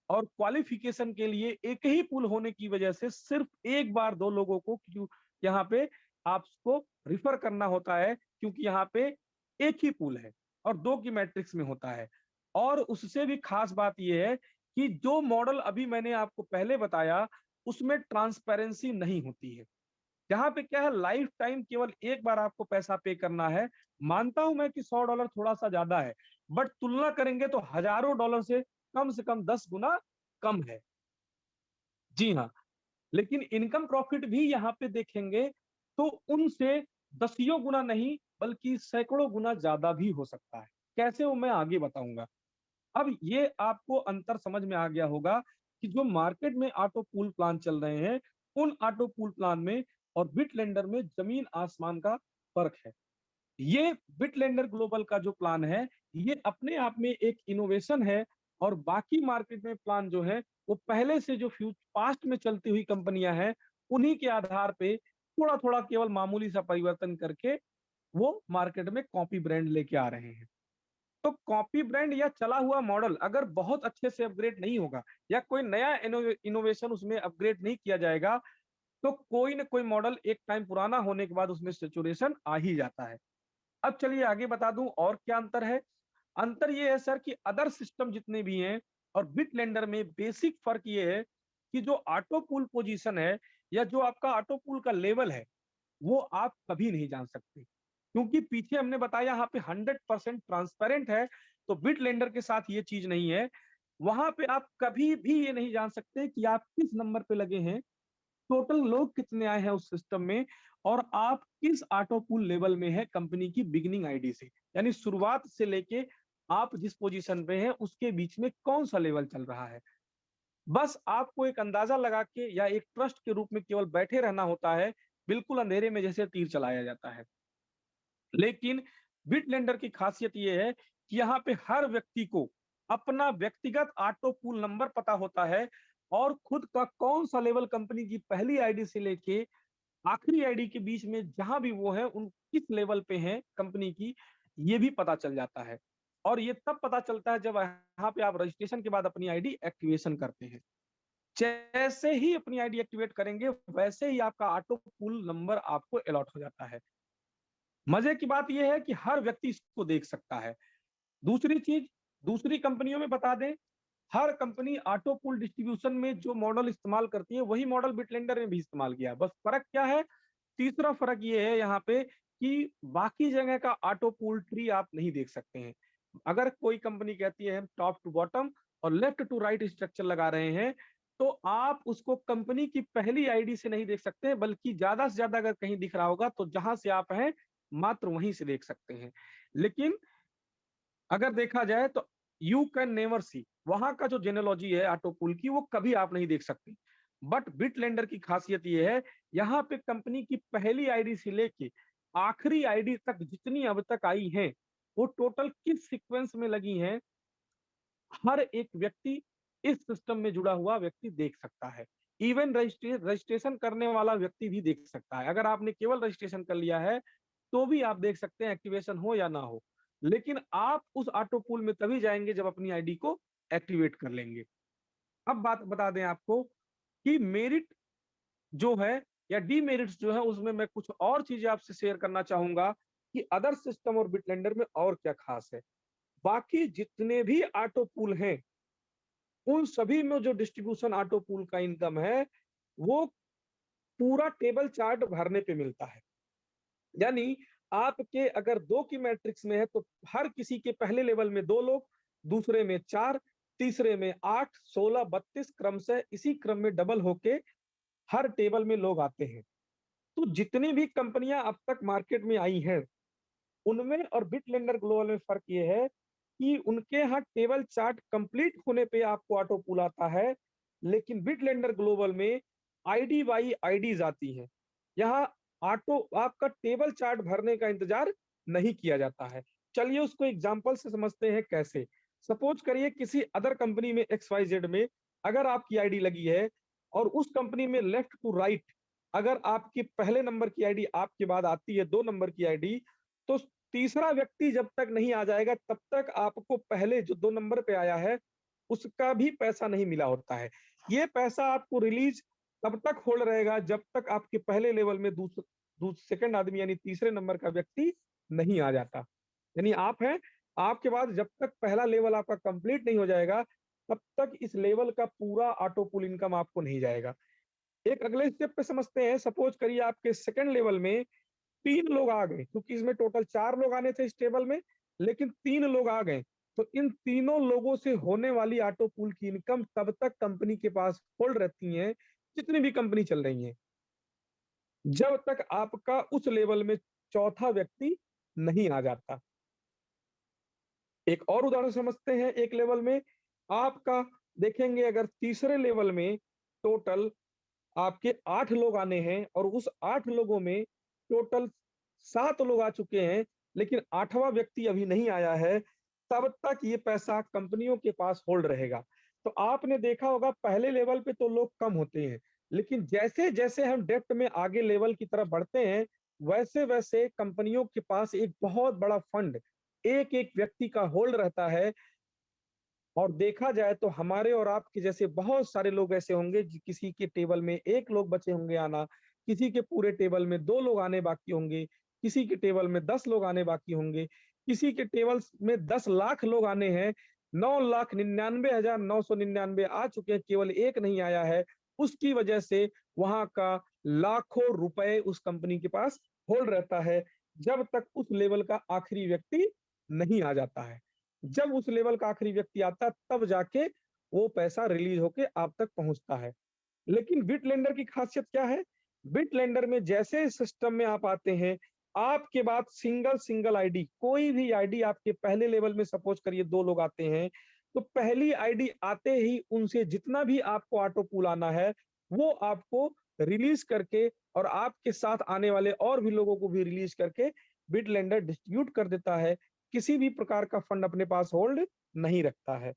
और क्वालिफिकेशन के लिए एक ही पूल होने की वजह से सिर्फ एक बार 2 लोगों को क्यों यहाँ पे आपको रिफर करना होता है क्योंकि यहाँ पे एक ही पूल है और 2 की मैट्रिक्स में होता है। और उससे भी खास बात ये है कि जो मॉडल अभी मैंने आपको पहले बताया, उसमें ट्रांसपेरेंसी नहीं होती है। जहाँ पे क्या है लाइफ टाइम केवल एक बार आपको पैसा पे करना है। मानता हूं मैं कि $100 थोड़ा सा ज्यादा है, बट तुलना करेंगे तो हजारों डॉलर से कम 10 गुना कम है। जी हाँ, लेकिन इनकम प्रॉफिट भी यहाँ पे देखेंगे तो उनसे दसियों गुना नहीं बल्कि सैकड़ों गुना ज्यादा भी हो सकता है। कैसे वो मैं आगे बताऊंगा। अब ये आपको अंतर समझ में आ गया होगा कि जो मार्केट में ऑटो पूल प्लान चल रहे हैं, उन ऑटो पूल प्लान में और बिटलेंडर में जमीन आसमान का फर्क है। ये बिटलेंडर ग्लोबल का जो प्लान है, ये अपने आप में एक इनोवेशन है और बाकी मार्केट में प्लान जो है, वो पहले से जो पास्ट में चलती हुई कंपनियां हैं, उन्हीं के आधार पे थोड़ा-थोड़ा केवल मामूली सा परिवर्तन करके वो मार्केट में कॉपी ब्रांड लेके आ रहे हैं। तो कॉपी ब्रांड या चला हुआ मॉडल अगर बहुत अच्छे से अपग्रेड नहीं होगा या कोई नया इनोवेशन उसमें अपग्रेड नहीं किया जाएगा, तो कोई ना कोई मॉडल एक टाइम पुराना होने के बाद उसमें सैचुरेशन आ ही जाता है। अब चलिए आगे बता दूं और क्या अंतर है। अंतर ये है सर कि अदर सिस्टम जितने भी हैं और बिटलेंडर में बेसिक फर्क ये है कि जो ऑटो पूल पोजीशन है या जो आपका ऑटो पूल का लेवल है, वो आप कभी नहीं जान सकते, क्योंकि पीछे हमने बताया यहाँ पे 100% ट्रांसपेरेंट है। तो बिटलेंडर के साथ ये चीज नहीं है। वहां पे आप कभी भी ये नहीं जान सकते कि आप किस नंबर पे लगे हैं, टोटल लोग कितने आए हैं उस सिस्टम में, और आप किस ऑटो पूल लेवल में है कंपनी की बिगिनिंग आईडी से, यानी शुरुआत से लेके आप जिस पोजीशन पे हैं उसके बीच में कौन सा लेवल चल रहा है। बस आपको एक अंदाजा लगा के या एक ट्रस्ट के रूप में केवल बैठे रहना होता है, बिल्कुल अंधेरे में जैसे तीर चलाया जाता है। लेकिन बिटलेंडर की खासियत ये है कि यहाँ पे हर व्यक्ति को अपना व्यक्तिगत ऑटो पूल नंबर पता होता है और खुद का कौन सा लेवल कंपनी की पहली आईडी से लेके आखिरी आईडी के बीच में जहां भी वो है उन किस लेवल पे हैं कंपनी की, ये भी पता चल जाता है। और ये तब पता चलता है जब यहाँ पे आप रजिस्ट्रेशन के बाद अपनी आईडी एक्टिवेशन करते हैं। जैसे ही अपनी आईडी एक्टिवेट करेंगे वैसे ही आपका ऑटो पूल नंबर आपको अलॉट हो जाता है। मजे की बात यह है कि हर व्यक्ति इसको देख सकता है। दूसरी चीज, दूसरी कंपनियों में बता दें, हर कंपनी ऑटो पूल डिस्ट्रीब्यूशन में जो मॉडल इस्तेमाल करती है वही मॉडल बिटलेंडर ने भी इस्तेमाल किया। बस फर्क क्या है, तीसरा फर्क ये है यहाँ पे कि बाकी जगह का ऑटो पूल ट्री आप नहीं देख सकते हैं। अगर कोई कंपनी कहती है हम टॉप टू बॉटम और लेफ्ट टू राइट स्ट्रक्चर लगा रहे हैं, तो आप उसको कंपनी की पहली आईडी से नहीं देख सकते, बल्कि ज्यादा से ज्यादा अगर कहीं दिख रहा होगा तो जहां से आप हैं मात्र वहीं से देख सकते हैं। लेकिन अगर देखा जाए तो यू कैन नेवर सी, वहां का जो जेनोलॉजी है ऑटो पूल की वो कभी आप नहीं देख सकते। बट बिटलेंडर की खासियत ये है, यहाँ पे कंपनी की पहली आईडी से लेके आखिरी आईडी तक जितनी अब तक आई हैं, वो टोटल किस सीक्वेंस में लगी हैं, हर एक व्यक्ति इस सिस्टम में जुड़ा हुआ व्यक्ति देख सकता है। इवन रजिस्ट्रेशन करने वाला व्यक्ति भी देख सकता है। अगर आपने केवल रजिस्ट्रेशन कर लिया है तो भी आप देख सकते हैं, एक्टिवेशन हो या ना हो। लेकिन आप उस ऑटो पूल में तभी जाएंगे जब अपनी आईडी को एक्टिवेट कर लेंगे। अब बात बता दें आपको कि मेरिट जो है या डीमेरिट्स जो है, उसमें मैं कुछ और चीजें आपसे शेयर करना चाहूंगा कि अदर सिस्टम और बिटलेंडर में और क्या खास है। बाकी जितने भी ऑटो पूल हैं, उन सभी में जो डिस्ट्रीब्यूशन ऑटो पूल का इनकम है, वो पूरा टेबल चार्ट भरने पे मिलता है। यानी आपके अगर 2 की मैट्रिक्स में है तो हर किसी के पहले लेवल में 2 लोग, दूसरे में 4, तीसरे में 8, 16, 32 क्रमशः इसी क्रम में डबल होके हर टेबल में लोग आते हैं। तो जितनी भी कंपनियां अब तक मार्केट में आई हैं, उनमें और बिटलेंडर ग्लोबल में फ़र्क ये है कि उनके यहाँ टेबल चार्ट कंप्लीट होने पे आपको ऑटो पूल आता है, लेकिन बिटलेंडर ग्लोबल में आईडी बाई आईडीज़ आती हैं। यहाँ ऑटो आपका टेबल चार्ट भरने का इंतज़ार नहीं किया जाता है। चलिए उसको एग्ज़ाम्पल से समझते हैं कैसे। सपोज़ करिए किसी अदर कंपनी में XYZ में अगर आपकी आईडी लगी है और उस कंपनी में लेफ्ट टू राइट अगर आपके पहले नंबर की आईडी आपके बाद आती है 2 नंबर की आईडी, तो तीसरा व्यक्ति जब तक नहीं आ जाएगा तब तक आपको पहले जो 2 नंबर पे आया है, उसका भी पैसा नहीं मिला होता है। ये पैसा आपको रिलीज़ तब तक होल्ड रहेगा जब तक आपके पहले लेवल में सेकंड आदमी यानी तीसरे नंबर का व्यक्ति नहीं आ जाता। यानी आप हैं, आपके बाद जब तक पहला लेवल आपका कंप्लीट नहीं हो जाएगा, तब तक इस लेवल का पूरा ऑटो पूल इनकम आपको नहीं जाएगा। एक अगले स्टेप पे समझते हैं, सपोज करिए आपके सेकंड लेवल में 3 लोग आ गए, क्योंकि इसमें टोटल 4 लोग आने थे इस टेबल में, लेकिन 3 लोग आ गए। तो इन तीनों लोगों से होने वाली ऑटो पूल की इनकम तब तक कंपनी के पास होल्ड रहती है, जितनी भी कंपनी चल रही है, जब तक आपका उस लेवल में चौथा व्यक्ति नहीं आ जाता। एक और उदाहरण समझते हैं, एक लेवल में आपका देखेंगे, अगर तीसरे लेवल में टोटल आपके 8 लोग आने हैं और उस 8 लोगों में टोटल 7 लोग आ चुके हैं, लेकिन 8वां व्यक्ति अभी नहीं आया है, तब तक ये पैसा कंपनियों के पास होल्ड रहेगा। तो आपने देखा होगा पहले लेवल पे तो लोग कम होते हैं, लेकिन जैसे-जैसे हम डेप्थ में आगे लेवल की तरफ बढ़ते हैं, वैसे-वैसे कंपनियों के पास एक बहुत बड़ा फंड एक-एक व्यक्ति का होल्ड रहता है। और देखा जाए तो हमारे और आपके जैसे बहुत सारे लोग ऐसे होंगे किसी के टेबल में 1 लोग बचे होंगे आना, किसी के पूरे टेबल में 2 लोग आने बाकी होंगे, किसी के टेबल में 10 लोग आने बाकी होंगे, किसी के टेबल्स में 10 लाख लोग आने हैं, 9,99,999 आ चुके हैं, केवल 1 नहीं आया है। उसकी वजह से वहाँ का लाखों रुपए उस कंपनी के पास होल्ड रहता है, जब तक उस लेवल का आखिरी व्यक्ति नहीं आ जाता है। जब उस लेवल का आखिरी व्यक्ति आता है, तब जाके वो पैसा रिलीज़ होके आप तक पहुँचता है। लेकिन बिटलेंडर की खासियत क्या है? बिटलेंडर में जैसे इस सिस्टम में आप आते हैं, आपके बाद सिंगल-सिंगल आईडी, कोई भी आईडी आपके पहले लेवल में सपोज़ करिए 2 लोग आते हैं, तो पहली आईडी आते ही उनसे जितना भी आपको ऑटो पूल आना है, वो आपको रिलीज़ करके और आपके साथ आने वाले और भी लोगों को भी रिलीज़ करके बिटलेंडर डिस्ट्रीब्यूट कर देता है। किसी भी प्रकार का फंड अपने पास होल्ड नहीं रखता है।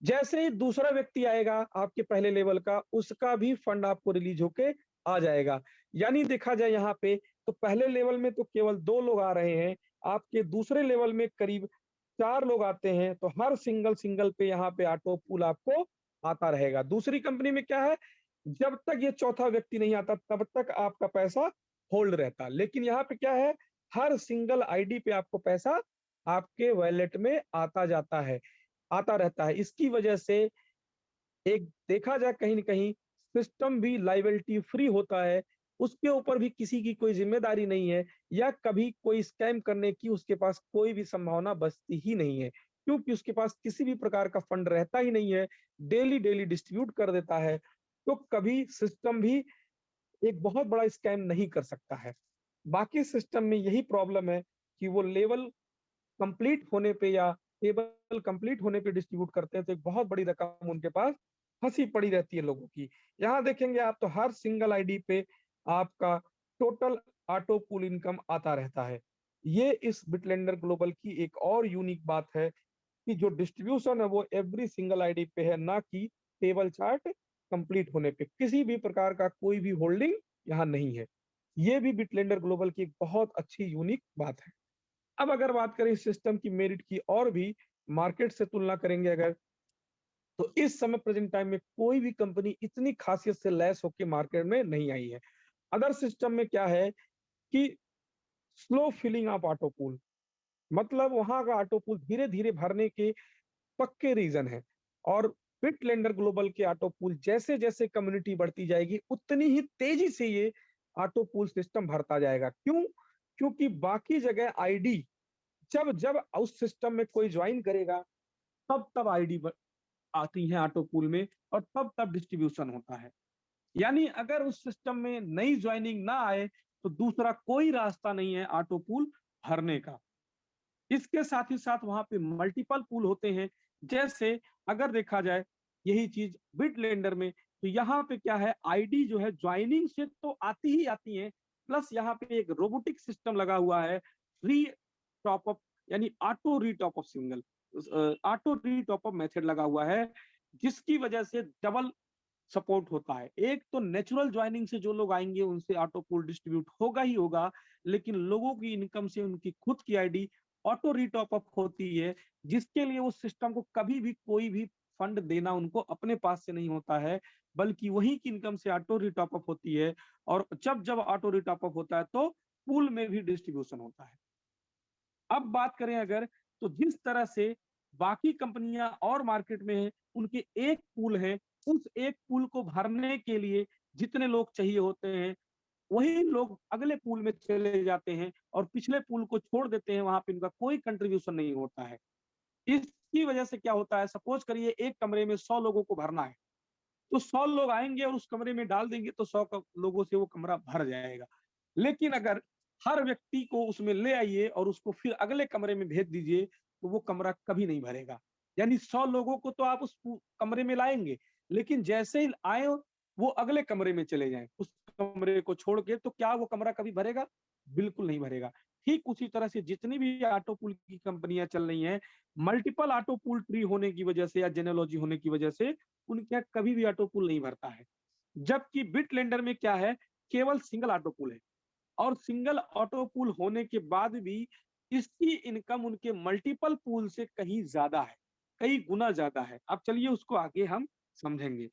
जैसे ही दूसरा व्यक्ति आएगा आपके पहले लेवल का, उसका भी फंड आपको रिलीज़ होके आ जाएगा। यानी देखा जाए यहाँ पे तो पहले लेवल में तो केवल 2 लोग आ रहे हैं, आपके दूसरे लेवल में करीब 4 लोग आते हैं, तो हर सिंगल-सिंगल पे यहाँ पे ऑटो पूल आपको आता रहेगा। दूसरी कंपनी में क्या है, जब तक ये चौथा व्यक्ति नहीं आता तब तक आपका पैसा होल्ड रहता। लेकिन यहाँ पे क्या है, हर सिंगल आईडी पे आपको पैसा आपके वॉलेट में आता जाता है, आता रहता है। इसकी वजह से एक देखा जाए कहीं न कहीं सिस्टम भी लायबिलिटी फ्री होता है, उसके ऊपर भी किसी की कोई ज़िम्मेदारी नहीं है या कभी कोई स्कैम करने की उसके पास कोई भी संभावना बचती ही नहीं है, क्योंकि उसके पास किसी भी प्रकार का फंड रहता ही नहीं है, डेली-डेली डिस्ट्रीब्यूट कर देता है, तो कभी सिस्टम भी एक बहुत बड़ा स्कैम नहीं कर सकता है। बाकी सिस्टम में यही प्रॉब्लम है कि वो लेवल कंप्लीट होने पे या टेबल कंप्लीट होने पे डिस्ट्रीब्यूट करते हैं, तो एक बहुत बड़ी रकम उनके पास फँसी पड़ी रहती है लोगों की। यहाँ देखेंगे आप तो हर सिंगल आईडी पे आपका टोटल ऑटो पूल इनकम आता रहता है। ये इस बिटलेंडर ग्लोबल की एक और यूनिक बात है कि जो डिस्ट्रीब्यूशन है वो एवरी सिंगल आईडी पे है, ना कि टेबल चार्ट कंप्लीट होने पे। किसी भी प्रकार का कोई भी होल्डिंग यहाँ नहीं है। ये भी बिटलेंडर ग्लोबल की एक बहुत अच्छी यूनिक बात है। अब अगर बात करें इस सिस्टम की मेरिट की और भी मार्केट से तुलना करेंगे अगर, तो इस समय प्रेजेंट टाइम में कोई भी कंपनी इतनी खासियत से लैस होके मार्केट में नहीं आई है। अदर सिस्टम में क्या है कि slow filling of auto pool, मतलब वहाँ का ऑटो पूल धीरे-धीरे भरने के पक्के रीज़न हैं और बिटलेंडर ग्लोबल के ऑटो पूल जैसे-जैसे कम्युनिटी बढ़ती जाएगी, उतनी ही तेज़ी से ये ऑटो पूल सिस्टम भरता जाएगा। क्यों? क्योंकि बाकी जगह आईडी जब-जब उस सिस्टम में कोई जॉइन करेगा, तब-तब आईडी ब आती है ऑटो पूल में और तब-तब डिस्ट्रीब्यूशन होता है। यानी अगर उस सिस्टम में नई जॉइनिंग ना आए, तो दूसरा कोई रास्ता नहीं है ऑटो पूल भरने का। इसके साथ ही साथ वहाँ पे मल्टीपल पूल होते हैं। जैसे अगर देखा जाए यही चीज़ बिटलेंडर में, तो यहाँ पे क्या है आईडी जो है जॉइनिंग से तो आती ही आती हैं, प्लस यहाँ पे एक रोबोटिक सिस्टम लगा हुआ है, री टॉप अप यानी auto re top up single auto re top up method लगा हुआ है, जिसकी वजह से डबल सपोर्ट होता है। एक तो नेचुरल जॉइनिंग से जो लोग आएँगे उनसे ऑटो पूल डिस्ट्रीब्यूट होगा ही होगा, लेकिन लोगों की इनकम से उनकी खुद की आईडी ऑटो री-टॉप अप होती है, जिसके लिए उस सिस्टम को कभी भी कोई भी फंड देना उनको अपने पास से नहीं होता है, बल्कि वहीं की इनकम से ऑटो री-टॉप अप होती है और जब-जब ऑटो री-टॉप अप होता है तो पूल में भी डिस्ट्रीब्यूशन होता है। अब बात करें अगर, तो जिस तरह से बाकी कंपनियां और मार्केट में हैं, उनके एक पूल है, उस एक पूल को भरने के लिए जितने लोग चाहिए होते हैं, वही लोग अगले पूल में चले जाते हैं और पिछले पूल को छोड़ देते हैं, वहाँ पे इनका कोई कंट्रीब्यूशन नहीं होता है। इसकी वजह से क्या होता है, सपोज़ करिए एक कमरे में 100 लोगों को भरना है, तो 100 लोग आएँगे और उस कमरे में डाल देंगे तो 100 लोगों से वो कमरा भर जाएगा। लेकिन अगर हर व्यक्ति को उसमें ले आइए और उसको फिर अगले कमरे में भेज दीजिए, तो वो कमरा कभी नहीं भरेगा। यानी 100 लोगों को तो आप उस कमरे में लाएँगे, लेकिन जैसे ही आए वो अगले कमरे में चले जाएँ, उस कमरे को छोड़ के, तो क्या वो कमरा कभी भरेगा? बिल्कुल नहीं भरेगा। ठीक उसी तरह से जितनी भी ऑटो पूल की कंपनियाँ चल रही हैं, मल्टीपल ऑटो पूल ट्री होने की वजह से या जेनेलॉजी होने की वजह से उनके यहाँ कभी भी ऑटो पूल नहीं भरता है। जबकि बिटलेंडर में क्या है, केवल सिंगल ऑटो पूल है और सिंगल ऑटो पूल होने के बाद भी इसकी इनकम उनके मल्टीपल पूल से कहीं ज़्यादा है, कई गुना ज़्यादा है। अब चलिए उसको आगे हम समझेंगे।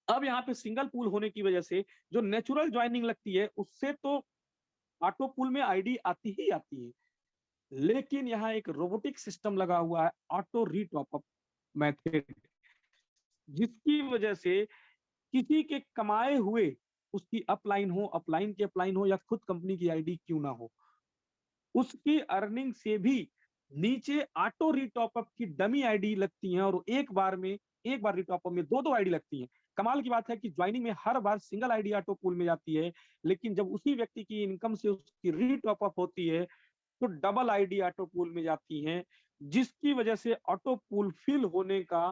अब यहाँ पे सिंगल पूल होने की वजह से जो नेचुरल जॉइनिंग लगती है, उससे तो ऑटो पूल में आईडी आती ही आती है। लेकिन यहाँ एक रोबोटिक सिस्टम लगा हुआ है, ऑटो री-टॉप अप मेथड, जिसकी वजह से किसी के कमाए हुए उसकी अपलाइन हो, अपलाइन की अपलाइन हो या खुद कंपनी की आईडी क्यों ना हो, उसकी अर्निंग से भी नीचे ऑटो री-टॉप अप की डमी आईडी लगती हैं और एक बार री-टॉप अप में 2-2 आईडी लगती हैं। कमाल की बात है कि जॉइनिंग में हर बार सिंगल आईडी ऑटो पूल में जाती है, लेकिन जब उसी व्यक्ति की इनकम से उसकी री-टॉप अप होती है, तो डबल आईडी ऑटो पूल में जाती हैं, जिसकी वजह से ऑटो पूल फिल होने का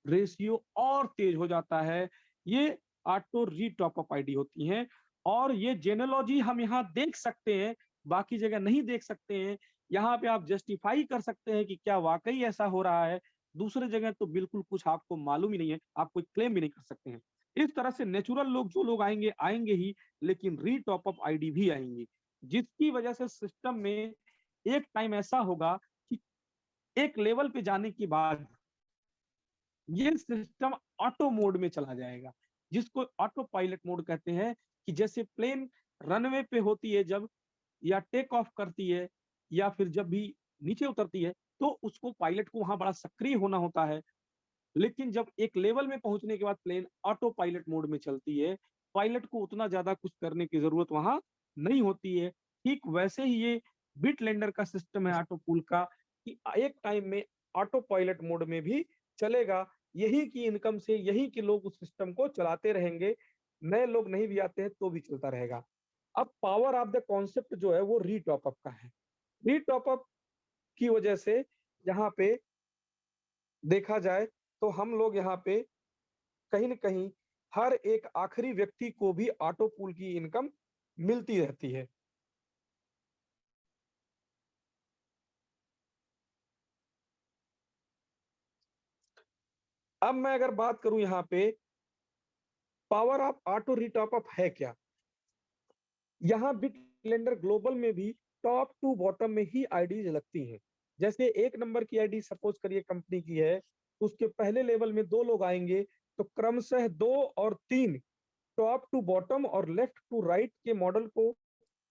रेशियो और तेज हो जाता है। ये ऑटो री टॉप अप आईडी होती हैं और ये जेनेलॉजी हम यहाँ देख सकते हैं, बाकी जगह नहीं देख सकते हैं। यहाँ पे आप जस्टिफाई कर सकते हैं कि क्या वाक़ई ऐसा हो रहा है, दूसरे जगह तो बिल्कुल कुछ आपको मालूम ही नहीं है, आप कोई क्लेम भी नहीं कर सकते हैं। इस तरह से नेचुरल लोग जो लोग आएँगे, आएँगे ही, लेकिन री टॉप अप आईडी भी आएँगी, जिसकी वजह से सिस्टम में एक टाइम ऐसा होगा कि एक लेवल पे जाने के बाद ये सिस्टम ऑटो मोड में चला जाएगा, जिसको ऑटो पायलट मोड कहते हैं कि जैसे प्लेन रनवे पे होती है जब या टेक ऑफ करती है या फिर जब भी नीचे उतरती है, तो उसको पायलट को वहाँ बड़ा सक्रिय होना होता है। लेकिन जब एक लेवल में पहुँचने के बाद प्लेन ऑटो पायलट मोड में चलती है, पायलट को उतना ज़्यादा कुछ करने की ज़रूरत वहाँ नहीं होती है। ठीक वैसे ही ये बिटलैंडर का सिस्टम है ऑटो पूल का कि एक टाइम में ऑटो पायलट मोड में भी चलेगा। यही की इनकम से यही के लोग उस सिस्टम को चलाते रहेंगे। नए लोग नहीं भी आते हैं तो भी चलता रहेगा। अब पावर ऑफ द कॉन्सेप्ट जो है वो री-टॉप अप का है। री-टॉप अप की वजह से यहाँ पे देखा जाए तो हम लोग यहाँ पे कहीं न कहीं हर एक आखिरी व्यक्ति को भी ऑटो पूल की इनकम मिलती रहती है। अब मैं अगर बात करूँ यहाँ पे power of auto re top up है क्या? यहाँ बिटलेंडर ग्लोबल में भी टॉप टू बॉटम में ही आईडीज़ लगती हैं। जैसे 1 नंबर की आईडी सपोज़ करिए कंपनी की है, तो उसके पहले लेवल में 2 लोग आएँगे, तो क्रमशः 2 और 3 टॉप टू बॉटम और लेफ्ट टू राइट के मॉडल को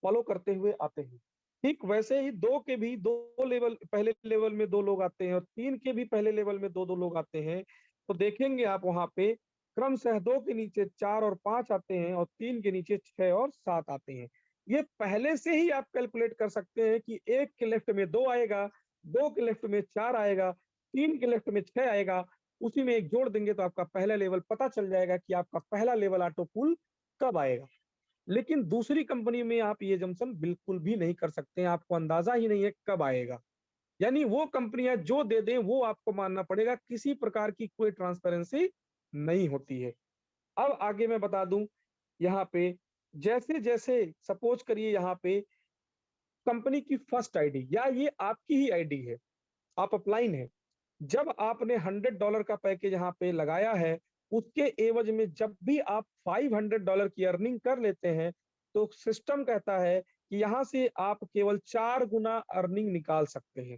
फॉलो करते हुए आते हैं। ठीक वैसे ही 2 के भी 2 लेवल पहले लेवल में 2 लोग आते हैं और 3 के भी पहले लेवल में 2-2 लोग आते हैं। तो देखेंगे आप वहाँ पे क्रमशः 2 के नीचे 4 और 5 आते हैं और 3 के नीचे 6 और 7 आते हैं। ये पहले से ही आप कैलकुलेट कर सकते हैं कि 1 के लेफ्ट में 2 आएगा, 2 के लेफ्ट में 4 आएगा, 3 के लेफ्ट में 6 आएगा, उसी में 1 जोड़ देंगे तो आपका पहला लेवल पता चल जाएगा कि आपका पहला लेवल ऑटो पूल कब आएगा। लेकिन दूसरी कंपनी में आप ये जंक्शन बिल्कुल भी नहीं कर सकते हैं, आपको अंदाज़ा ही नहीं है कब आएगा। यानी वो कंपनियाँ जो दे दें वो आपको मानना पड़ेगा, किसी प्रकार की कोई ट्रांसपेरेंसी नहीं होती है। अब आगे मैं बता दूँ यहाँ पे जैसे-जैसे सपोज़ करिए यहाँ पे कंपनी की फर्स्ट आईडी या ये आपकी ही आईडी है, आप अपलाइन हैं। जब आपने $100 का पैकेज यहाँ पे लगाया है, उसके एवज़ में जब भी आप $500 की अर्निंग कर लेते हैं, तो सिस्टम कहता है कि यहाँ से आप केवल 4 गुना अर्निंग निकाल सकते हैं।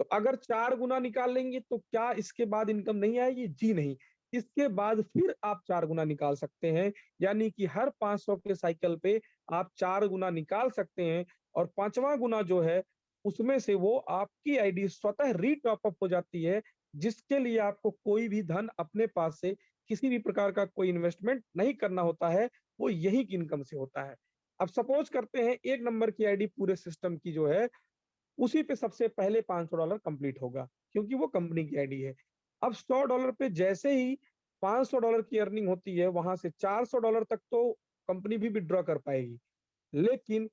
तो अगर 4 गुना निकाल लेंगे तो क्या इसके बाद इनकम नहीं आएगी? जी नहीं। इसके बाद फिर आप 4 गुना निकाल सकते हैं, यानी कि हर 500 के साइकिल पे आप 4 गुना निकाल सकते हैं और 5वाँ गुना जो है, उसमें से वो आपकी आईडी स्वतः री टॉप अप हो जाती है, जिसके लिए आपको कोई भी धन अपने पास से किसी भी प्रकार का कोई इन्वेस्टमेंट नहीं करना होता है, वो यही की इनकम से होता है। अब सपोज करते हैं 1 नंबर की आईडी पूरे सिस्टम की जो है, उसी पे सबसे पहले $500 कंप्लीट होगा, क्योंकि वो कंपनी की आईडी है। अब $100 पे जैसे ही $500 की अर्निंग होती है, वहाँ से $400 तक तो कंपनी भी विथड्रॉ कर पाएगी। लेकिन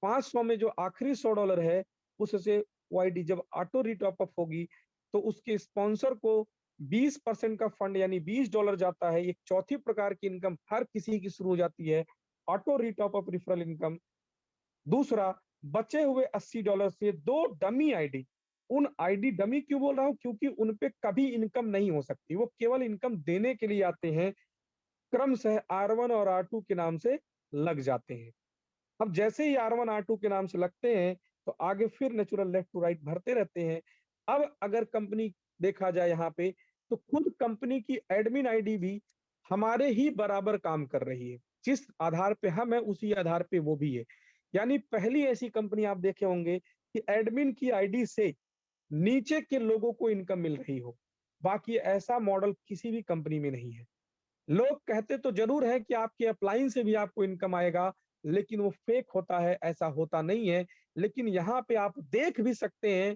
500 में जो आखिरी $100 है, उससे वो आईडी जब ऑटो री-टॉप अप होगी, तो उसके स्पॉन्सर को 20% का फंड यानी $20 जाता है। एक चौथी प्रकार की इनकम हर किसी की शुरू हो जाती है, auto re top up referral income. दूसरा, बचे हुए $80 से 2 डमी आईडी, उन आईडी डमी क्यों बोल रहा हूँ? क्योंकि उन पे कभी इनकम नहीं हो सकती, वो केवल इनकम देने के लिए आते हैं, क्रमशः R1 और R2 के नाम से लग जाते हैं। अब जैसे ही R1 R2 के नाम से लगते हैं, तो आगे फिर नेचुरल लेफ्ट टू राइट भरते रहते हैं। अब अगर कंपनी देखा जाए यहाँ पे, तो खुद कंपनी की एडमिन आईडी भी हमारे ही बराबर काम कर रही है। जिस आधार पे हम हैं, उसी आधार पे वो भी है। यानी पहली ऐसी कंपनी आप देखे होंगे कि एडमिन की आईडी से नीचे के लोगों को इनकम मिल रही हो। बाकी ऐसा मॉडल किसी भी कंपनी में नहीं है। लोग कहते तो ज़रूर हैं कि आपके अपलाइन से भी आपको इनकम आएगा, लेकिन वो फेक होता है, ऐसा होता नहीं है। लेकिन यहाँ पे आप देख भी सकते हैं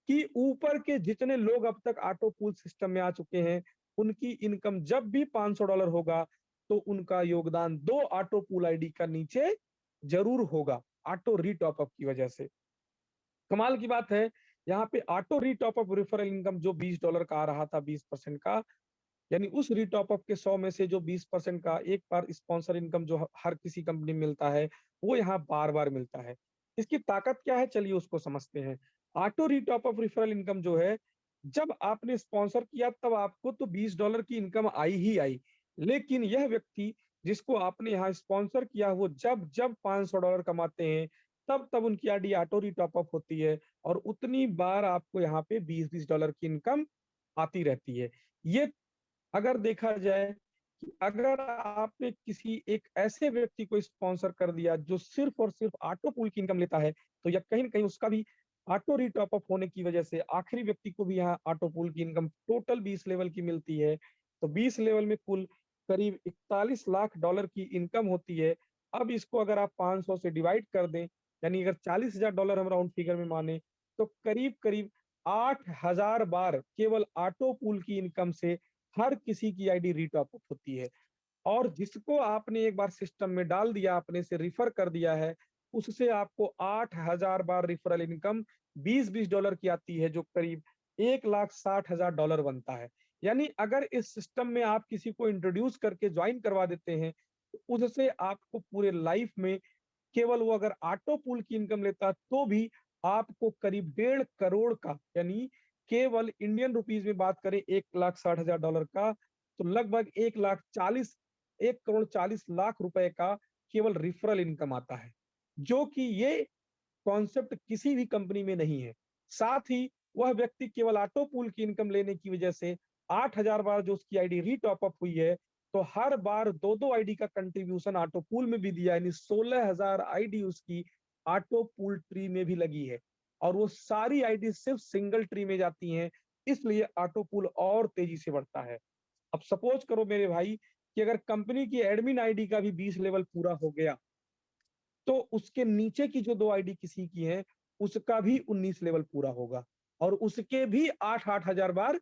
कि ऊपर के जितने लोग अब तक ऑटो पूल सिस्टम में आ चुके हैं, उनकी इनकम जब भी $500 होगा, तो उनका योगदान 2 ऑटो पूल आईडी का नीचे ज़रूर होगा, ऑटो री-टॉप अप की वजह से। कमाल की बात है, यहाँ पे auto re top up referral income जो $20 का आ रहा था 20% का, यानी उस री-टॉप अप के 100 में से जो 20% का एक बार स्पॉन्सर इनकम जो हर किसी कंपनी में मिलता है, वो यहाँ बार-बार मिलता है। इसकी ताकत क्या है? चलिए उसको समझते हैं। Auto re top up referral income जो है, जब आपने स्पॉन्सर किया तब आपको तो $20 की इनकम आई ही आई। लेकिन यह व्यक्ति जिसको आपने यहाँ स्पॉन्सर किया, वो जब-जब $500 कमाते हैं, तब-तब उनकी आईडी ऑटो री-टॉप अप होती है और उतनी बार आपको यहाँ पे $20-20 की इनकम आती रहती है। ये अगर देखा जाए कि अगर आपने किसी एक ऐसे व्यक्ति को स्पॉन्सर कर दिया जो सिर्फ़ और सिर्फ़ ऑटो पूल की इनकम लेता है, तो या कहीं न कहीं उसका भी ऑटो री-टॉप अप होने की वजह से आखिरी व्यक्ति को भी यहाँ ऑटो पूल की इनकम टोटल 20 लेवल की मिलती है। तो 20 लेवल में कुल करीब $41 लाख की इनकम होती है। अब इसको अगर आप 500 से डिवाइड कर दें, यानी अगर $40,000 हम राउंड फिगर में माने, तो करीब-करीब 8,000 बार केवल ऑटो पूल की इनकम से हर किसी की आईडी री-टॉप अप होती है। और जिसको आपने एक बार सिस्टम में डाल दिया, आपने से रिफर कर दिया है, उससे आपको 8,000 बार रेफरल इनकम $20-20 की आती है, जो करीब $1,60,000 बनता है। यानी अगर इस सिस्टम में आप किसी को इंट्रोड्यूस करके जॉइन करवा देते हैं, तो उससे आपको पूरे लाइफ में केवल वो अगर ऑटो पूल की इनकम लेता तो भी आपको करीब 1.5 करोड़ का, यानी केवल इंडियन रुपीस में बात करें $1,60,000 का, तो लगभग 1,40,00,000 रुपए का केवल रेफरल इनकम आता है, जो कि ये कॉन्सेप्ट किसी भी कंपनी में नहीं है। साथ ही वह व्यक्ति केवल ऑटो पूल की इनकम लेने की वजह से 8,000 बार जो उसकी आईडी री-टॉप अप हुई है, तो हर बार 2-2 आईडी का कंट्रीब्यूशन ऑटो पूल में भी दिया, यानी 16,000 आईडी उसकी ऑटो पूल ट्री में भी लगी है और वो सारी आईडी सिर्फ सिंगल ट्री में जाती हैं, इसलिए ऑटो पूल और तेजी से बढ़ता है। अब सपोज करो मेरे भाई कि अगर कंपनी की एडमिन आईडी का भी 20 लेवल पूरा हो गया, तो उसके नीचे की जो 2 आईडी किसी की है, उसका भी 19 लेवल पूरा होगा और उसके भी 8-8 हज़ार बार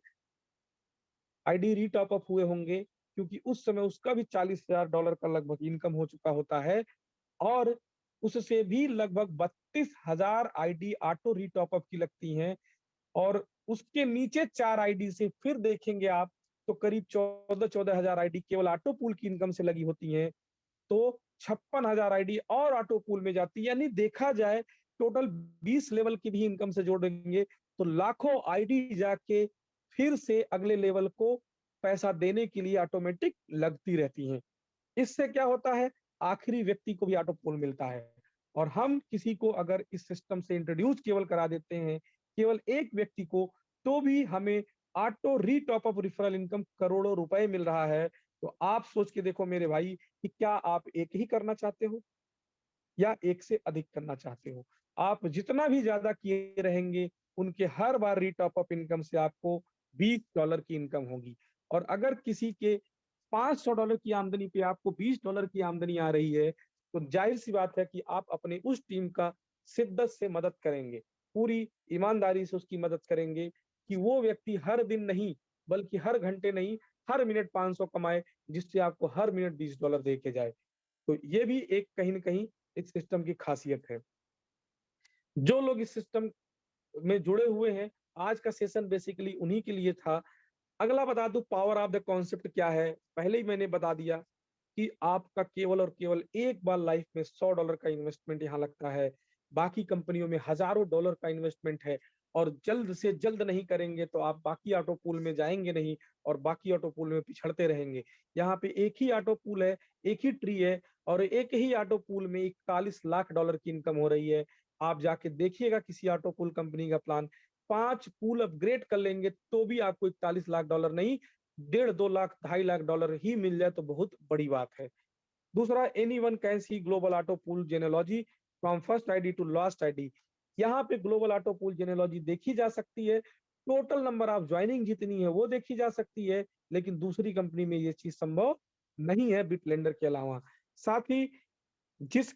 आईडी री-टॉप अप हुए होंगे, क्योंकि उस समय उसका भी $40,000 का लगभग इनकम हो चुका होता है और उससे भी लगभग 32,000 आईडी ऑटो री-टॉप अप की लगती हैं और उसके नीचे 4 आईडी से फिर देखेंगे आप, तो करीब 14-14 हज़ार आईडी केवल ऑटो पूल की इनकम से लगी होती हैं। तो 56,000 आईडी और ऑटो पूल में जाती है, यानी देखा जाए टोटल 20 लेवल की भी इनकम से जोड़ेंगे तो लाखों आईडी जाके फिर से अगले लेवल को पैसा देने के लिए ऑटोमेटिक लगती रहती हैं। इससे क्या होता है, आखिरी व्यक्ति को भी ऑटो पूल मिलता है और हम किसी को अगर इस सिस्टम से इंट्रोड्यूस केवल करा देते हैं, केवल एक व्यक्ति को, तो भी हमें auto re top up referral income करोड़ों रुपए मिल रहा है। तो आप सोच के देखो मेरे भाई कि क्या आप एक ही करना चाहते हो या एक से अधिक करना चाहते हो? आप जितना भी ज़्यादा किए रहेंगे, उनके हर बार री टॉप अप इनकम से आपको $20 की इनकम होगी और अगर किसी के $500 की आमदनी पे आपको $20 की आमदनी आ रही है, तो ज़ाहिर-सी बात है कि आप अपने उस टीम का शिद्दत से मदद करेंगे। पूरी ईमानदारी से उसकी मदद करेंगे कि वो व्यक्ति हर दिन नहीं, बल्कि हर घंटे नहीं, हर मिनट 500 कमाए, जिससे आपको हर मिनट $20 दे के जाए। तो ये भी एक कहीं न कहीं इस सिस्टम की खासियत है। जो लोग इस सिस्टम में जुड़े हुए हैं, आज का सेशन बेसिकली उन्हीं के लिए था। अगला बता दूँ पावर ऑफ द कॉन्सेप्ट क्या है? पहले ही मैंने बता दिया कि आपका केवल और केवल एक बार लाइफ में $100 का इन्वेस्टमेंट यहाँ लगता है। बाकी कंपनियों में हज़ारों डॉलर का इन्वेस्टमेंट है और जल्द से जल्द नहीं करेंगे तो आप बाकी ऑटो पूल में जाएँगे नहीं और बाकी ऑटो पूल में पिछड़ते रहेंगे। यहाँ पे एक ही ऑटो पूल है, एक ही ट्री है और एक ही ऑटो पूल में $41 लाख की इनकम हो रही है। आप जाके देखिएगा किसी ऑटो पूल कंपनी का प्लान 5 पूल अपग्रेड कर लेंगे तो भी आपको $41 लाख नहीं, डेढ़ 2 लाख, $2.5 लाख ही मिल जाए तो बहुत बड़ी बात है। दूसरा anyone can see global auto pool genealogy from first ID to last ID. यहाँ पे ग्लोबल ऑटो पूल जेनेलॉजी देखी जा सकती है, टोटल नंबर ऑफ ज्वाइनिंग जितनी है वो देखी जा सकती है, लेकिन दूसरी कंपनी में ये चीज़ संभव नहीं है बिटलेंडर के अलावा। साथ ही जिस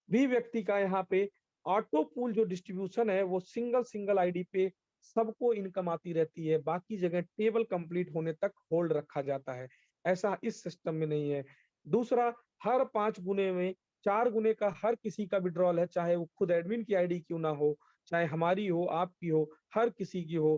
भी व्यक्ति का यहाँ पे ऑटो पूल जो डिस्ट्रीब्यूशन है वो सिंगल आईडी पे सबको इनकम आती रहती है, बाकी जगह टेबल कंप्लीट होने तक होल्ड रखा जाता है। ऐसा इस सिस्टम में नहीं है। दूसरा हर 5 गुने में 4 गुने का हर किसी का विड्रॉल है, चाहे वो खुद एडमिन की आईडी क्यों ना हो, चाहे हमारी हो, आपकी हो, हर किसी की हो।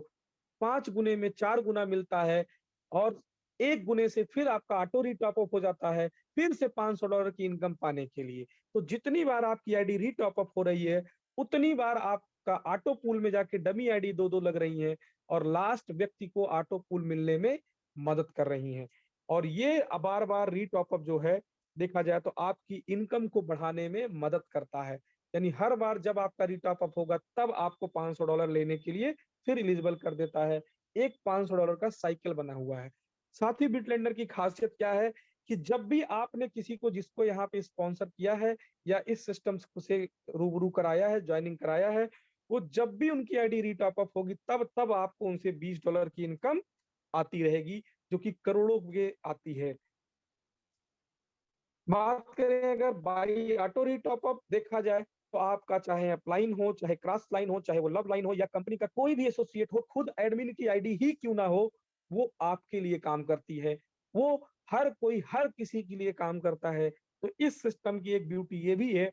5 गुने में 4 गुना मिलता है और 1 गुने से फिर आपका ऑटो री-टॉप अप हो जाता है, फिर से $500 की इनकम पाने के लिए। तो जितनी बार आपकी आईडी री-टॉप अप हो रही है, उतनी बार आपका ऑटो पूल में जाके डमी आईडी 2-2 लग रही हैं और लास्ट व्यक्ति को ऑटो पूल मिलने में मदद कर रही हैं। और ये बार-बार री-टॉप अप जो है, देखा जाए तो आपकी इनकम को बढ़ाने में मदद करता है। यानी हर बार जब आपका री-टॉप अप होगा, तब आपको $500 लेने के लिए फिर एलिजिबल कर देता है। एक $500 का साइकिल बना हुआ है। साथ ही बिटलेंडर की खासियत क्या है कि जब भी आपने किसी को जिसको यहाँ पे स्पॉन्सर किया है या इस सिस्टम से रूबरू कराया है, जॉइनिंग कराया है, वो जब भी उनकी आईडी री-टॉप अप होगी तब आपको उनसे $20 की इनकम आती रहेगी, जो कि करोड़ों में आती है। बात करें अगर बाई ऑटो री-टॉप अप देखा जाए, तो आपका चाहे अपलाइन हो, चाहे क्रॉस लाइन हो, चाहे वो लव लाइन हो या कंपनी का कोई भी एसोसिएट हो, खुद एडमिन की आईडी ही क्यों ना हो, वो आपके लिए काम करती है। वो हर कोई, हर किसी के लिए काम करता है। तो इस सिस्टम की एक ब्यूटी ये भी है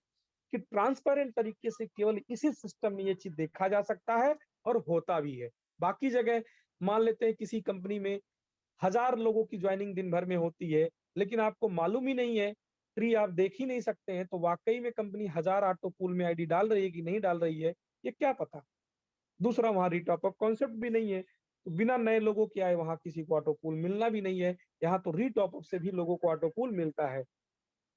कि ट्रांसपेरेंट तरीके से केवल इसी सिस्टम में ये चीज़ देखा जा सकता है और होता भी है। बाकी जगह मान लेते हैं किसी कंपनी में 1000 लोगों की जॉइनिंग दिन भर में होती है, लेकिन आपको मालूम ही नहीं है, ट्री आप देख ही नहीं सकते हैं, तो वाक़ई में कंपनी 1000 ऑटो पूल में आईडी डाल रही है कि नहीं डाल रही है, ये क्या पता? दूसरा वहाँ री-टॉप अप कॉन्सेप्ट भी नहीं है, तो बिना नए लोगों के आए वहाँ किसी को ऑटो पूल मिलना भी नहीं है, यहाँ तो री-टॉप अप से भी लोगों को ऑटो पूल मिलता है।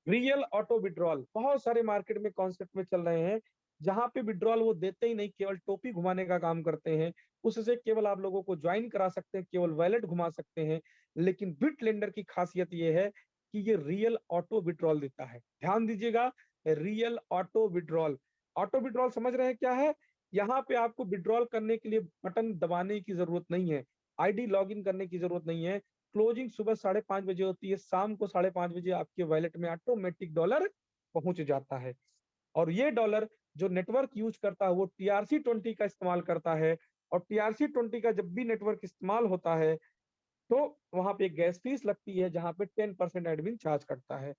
रियल ऑटो विड्रॉल बहुत सारे मार्केट में कॉन्सेप्ट में चल रहे हैं, जहाँ पे विड्रॉल वो देते ही नहीं, केवल टोपी घुमाने का काम करते हैं। उससे केवल आप लोगों को जॉइन करा सकते हैं, केवल वॉलेट घुमा सकते हैं। लेकिन बिटलेंडर की खासियत ये है कि ये रियल ऑटो विड्रॉल देता है। ध्यान दीजिएगा, real auto withdrawal. Auto withdrawal समझ रहे हैं क्या है? यहाँ पे आपको विड्रॉल करने के लिए बटन दबाने की ज़रूरत नहीं है, आईडी लॉगिन करने की ज़रूरत नहीं है। क्लोजिंग सुबह 5:30 बजे होती है, शाम को 5:30 बजे आपके वॉलेट में ऑटोमेटिक डॉलर पहुँच जाता है। और ये डॉलर जो नेटवर्क यूज़ करता है वो टीआरसी-20 का इस्तेमाल करता है और टीआरसी-20 का जब भी नेटवर्क इस्तेमाल होता है, तो वहाँ पे एक गैस फीस लगती है जहाँ पे 10% एडमिन चार्ज करता है।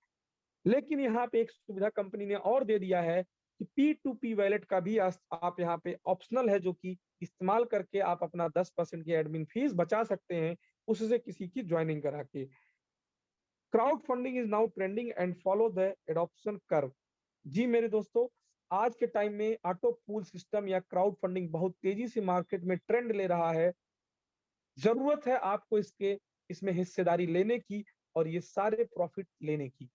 लेकिन यहाँ पे एक सुविधा कंपनी ने और दे दिया है कि P2P वॉलेट का भी आप यहाँ पे ऑप्शनल है, जो कि इस्तेमाल करके आप अपना 10% की एडमिन फीस बचा सकते हैं, उससे किसी की जॉइनिंग करा के। Crowd funding is now trending and follow the adoption curve. जी मेरे दोस्तों, आज के टाइम में ऑटो पूल सिस्टम या क्राउड फंडिंग बहुत तेजी से मार्केट में ट्रेंड ले रहा है। जरूरत है आपको इसमें हिस्सेदारी लेने की और ये सारे प्रॉफिट लेने की,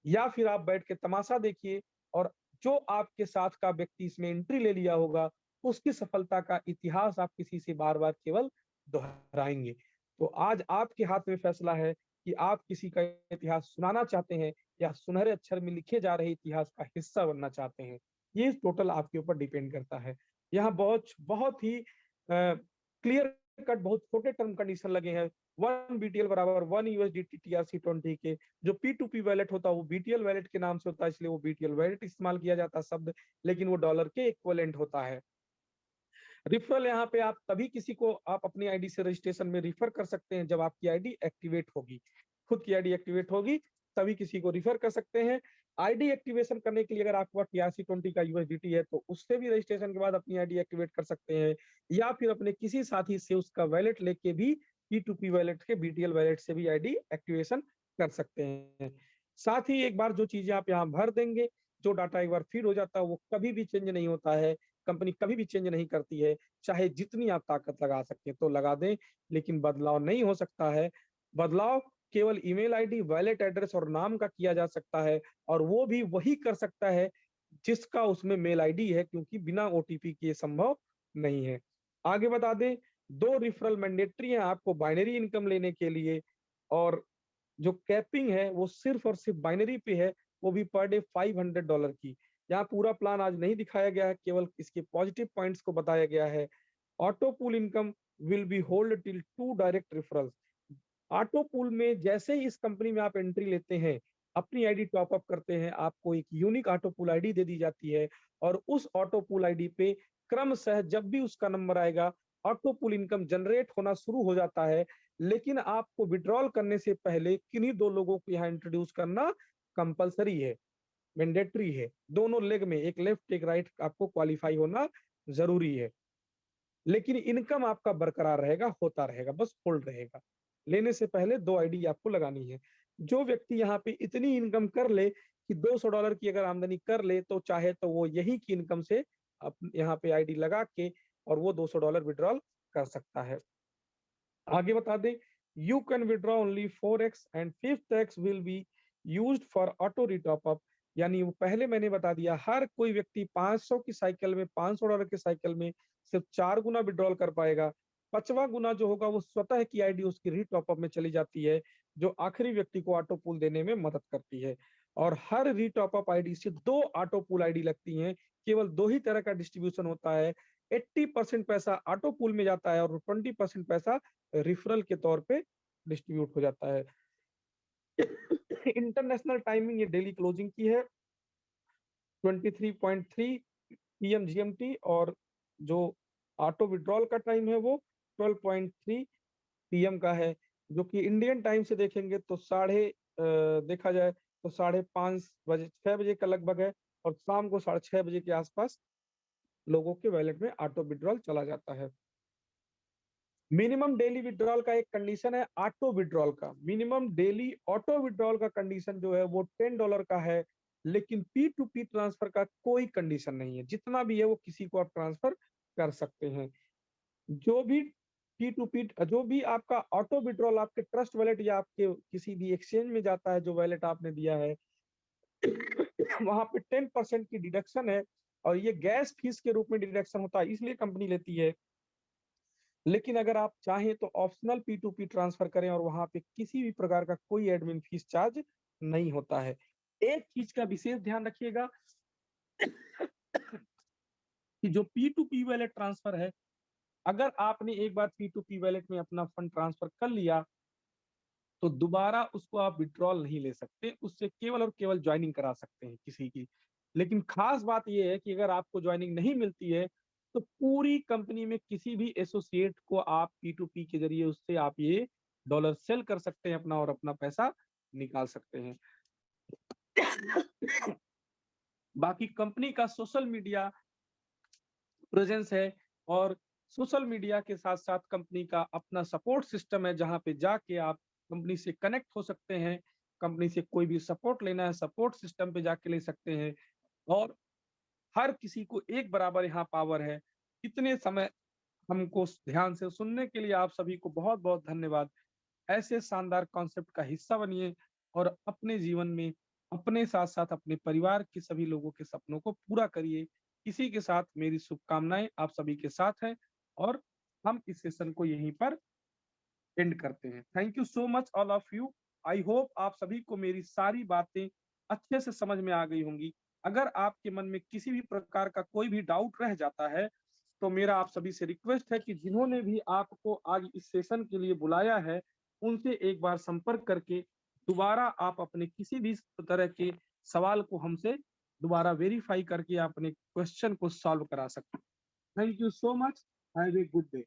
या फिर आप बैठ के तमाशा देखिए और जो आपके साथ का व्यक्ति इसमें एंट्री ले लिया होगा, उसकी सफलता का इतिहास आप किसी से बार-बार केवल दोहराएँगे। तो आज आपके हाथ में फैसला है कि आप किसी का इतिहास सुनाना चाहते हैं या सुनहरे अक्षर में लिखे जा रहे इतिहास का हिस्सा बनना चाहते हैं। ये टोटल आपके ऊपर डिपेंड करता है। यहाँ बहुत बहुत ही क्लियर कट बहुत छोटे टर्म कंडीशन लगे हैं, 1 बीटीएल बराबर 1 यूएसडीटी TRC20 के। जो P2P वैलेट होता है वो बीटीएल वैलेट के नाम से होता है, इसलिए वो बीटीएल वैलेट इस्तेमाल किया जाता है शब्द, लेकिन वो डॉलर के इक्विवेलेंट होता है। रिफरल यहाँ पे आप तभी किसी को आप अपनी आईडी से रजिस्ट्रेशन में रिफर कर सकते हैं जब आपकी आईडी एक्टिवेट होगी। खुद की आईडी एक्टिवेट होगी तभी किसी को रिफर कर सकते हैं। आईडी एक्टिवेशन करने के लिए अगर आपके पास TRC20 का यूएसडीटी है तो उससे भी रजिस्ट्रेशन के बाद अपनी आईडी एक्टिवेट कर सकते हैं, या फिर अपने किसी साथी से उसका वैलेट लेके भी P2P वैलेट के बीटीएल वैलेट से भी आईडी एक्टिवेशन कर सकते हैं। साथ ही एक बार जो चीजें आप यहाँ भर देंगे, जो डाटा एक बार फीड हो जाता है वो कभी भी चेंज नहीं होता है, कंपनी कभी भी चेंज नहीं करती है। चाहे जितनी आप ताकत लगा सकें तो लगा दें, लेकिन बदलाव नहीं हो सकता है। बदलाव केवल ईमेल आईडी, वैलेट एड्रेस और नाम का किया जा सकता है, और वो भी वही कर सकता है जिसका उसमें मेल आईडी है, क्योंकि बिना ओटीपी के ये संभव नहीं है। आगे बता दें, 2 रेफरल मैंडेटरी हैं आपको बाइनरी इनकम लेने के लिए, और जो कैपिंग है वो सिर्फ और सिर्फ बाइनरी पे है, वो भी पर डे $500 की। यहाँ पूरा प्लान आज नहीं दिखाया गया है, केवल इसके पॉजिटिव पॉइंट्स को बताया गया है। Auto pool income will be hold till 2 direct referrals. Auto pool में जैसे ही इस कंपनी में आप एंट्री लेते हैं, अपनी आईडी टॉप अप करते हैं, आपको एक यूनिक ऑटो पूल आईडी दे दी जाती है, और उस ऑटो पूल आईडी पे क्रमशः जब भी उसका नंबर आएगा, ऑटो पूल इनकम जनरेट होना शुरू हो जाता है। लेकिन आपको विड्रॉल करने से पहले किन्हीं 2 लोगों को यहाँ इंट्रोड्यूस करना कंपल्सरी है, मैंडेटरी है। दोनों लेग में, एक लेफ्ट एक राइट, आपको क्वालिफाई होना जरूरी है। लेकिन इनकम आपका बरकरार रहेगा, होता रहेगा, बस होल्ड रहेगा। लेने से पहले 2 आईडी आपको लगानी है। जो व्यक्ति यहाँ पे इतनी इनकम कर ले कि $200 की अगर आमदनी कर ले, तो चाहे तो वो यही की इनकम से यहाँ पे आईडी लगा के और वो $200 विड्रॉल कर सकता है। आगे बता दें, you can withdraw only 4x and 5th x will be used for auto re top up. यानी वो पहले मैंने बता दिया, हर कोई व्यक्ति 500 की साइकिल में, $500 की साइकिल में सिर्फ 4 गुना विड्रॉल कर पाएगा। 5वां गुना जो होगा वो स्वतः की आईडी उसकी रीटॉप अप में चली जाती है, जो आखिरी व्यक्ति को ऑटो पूल देने में मदद करती है। और हर रीटॉप अप आईडी से 2 ऑटो पूल आईडी लगती हैं। केवल 2 ही तरह का डिस्ट्रीब्यूशन होता है। 80% पैसा ऑटो पूल में जाता है और 20% पैसा रेफरल के तौर पे डिस्ट्रीब्यूट हो जाता है। इंटरनेशनल टाइमिंग ये डेली क्लोजिंग की है 23.3 पीएम जीएमटी, और जो ऑटो विड्रॉल का टाइम है वो 12.3 पीएम का है, जो कि इंडियन टाइम से देखेंगे तो देखा जाए तो 5:30 बजे, 6 बजे का लगभग है, और शाम को 6:30 बजे के आसपास लोगों के वैलेट में ऑटो विड्रॉल चला जाता है। मिनिमम डेली विड्रॉल का एक कंडीशन है ऑटो विड्रॉल का। मिनिमम डेली ऑटो विड्रॉल का कंडीशन जो है वो $10 का है, लेकिन P2P ट्रांसफर का कोई कंडीशन नहीं है। जितना भी है वो किसी को आप ट्रांसफर कर सकते हैं। जो भी P2P, जो भी आपका ऑटो विड्रॉल आपके ट्रस्ट वैलेट या आपके किसी भी एक्सचेंज में जाता है, जो वैलेट आपने दिया है, वहां पे 10% की डिडक्शन है, और ये गैस फीस के रूप में डिडक्शन होता है, इसलिए कंपनी लेती है। लेकिन अगर आप चाहें तो ऑप्शनल P2P ट्रांसफर करें, और वहां पे किसी भी प्रकार का कोई एडमिन फीस चार्ज नहीं होता है। एक चीज का विशेष ध्यान रखिएगा कि जो P2P वैलेट ट्रांसफर है, अगर आपने एक बार P2P वैलेट में अपना फंड ट्रांसफर कर लिया, तो दोबारा उसको आप विड्रॉल नहीं ले सकते, उससे केवल और केवल ज्वाइनिंग करा सकते हैं किसी की। लेकिन खास बात यह है कि अगर आपको ज्वाइनिंग नहीं मिलती है, तो पूरी कंपनी में किसी भी एसोसिएट को आप P2P के जरिए उससे आप ये डॉलर सेल कर सकते हैं अपना, और अपना पैसा निकाल सकते हैं। बाकी कंपनी का सोशल मीडिया प्रेजेंस है, और सोशल मीडिया के साथ साथ कंपनी का अपना सपोर्ट सिस्टम है, जहां पे जाके आप कंपनी से कनेक्ट हो सकते हैं। कंपनी से कोई भी सपोर्ट लेना है, सपोर्ट सिस्टम पे जाके ले सकते हैं, और हर किसी को एक बराबर यहाँ पावर है। इतने समय हमको ध्यान से सुनने के लिए आप सभी को बहुत बहुत धन्यवाद। ऐसे शानदार कॉन्सेप्ट का हिस्सा बनिए, और अपने जीवन में अपने साथ साथ अपने परिवार के सभी लोगों के सपनों को पूरा करिए। इसी के साथ मेरी शुभकामनाएं आप सभी के साथ है, और हम इस सेशन को यहीं पर एंड करते हैं। Thank you so much all of you. I hope आप सभी को मेरी सारी बातें अच्छे से समझ में आ गई होंगी। अगर आपके मन में किसी भी प्रकार का कोई भी डाउट रह जाता है, तो मेरा आप सभी से रिक्वेस्ट है कि जिन्होंने भी आपको आज इस सेशन के लिए बुलाया है, उनसे एक बार संपर्क करके दोबारा आप अपने किसी भी तरह के सवाल को हमसे दोबारा वेरीफाई करके अपने क्वेश्चन को सॉल्व करा सकते हैं। Thank you so much. Have a good day.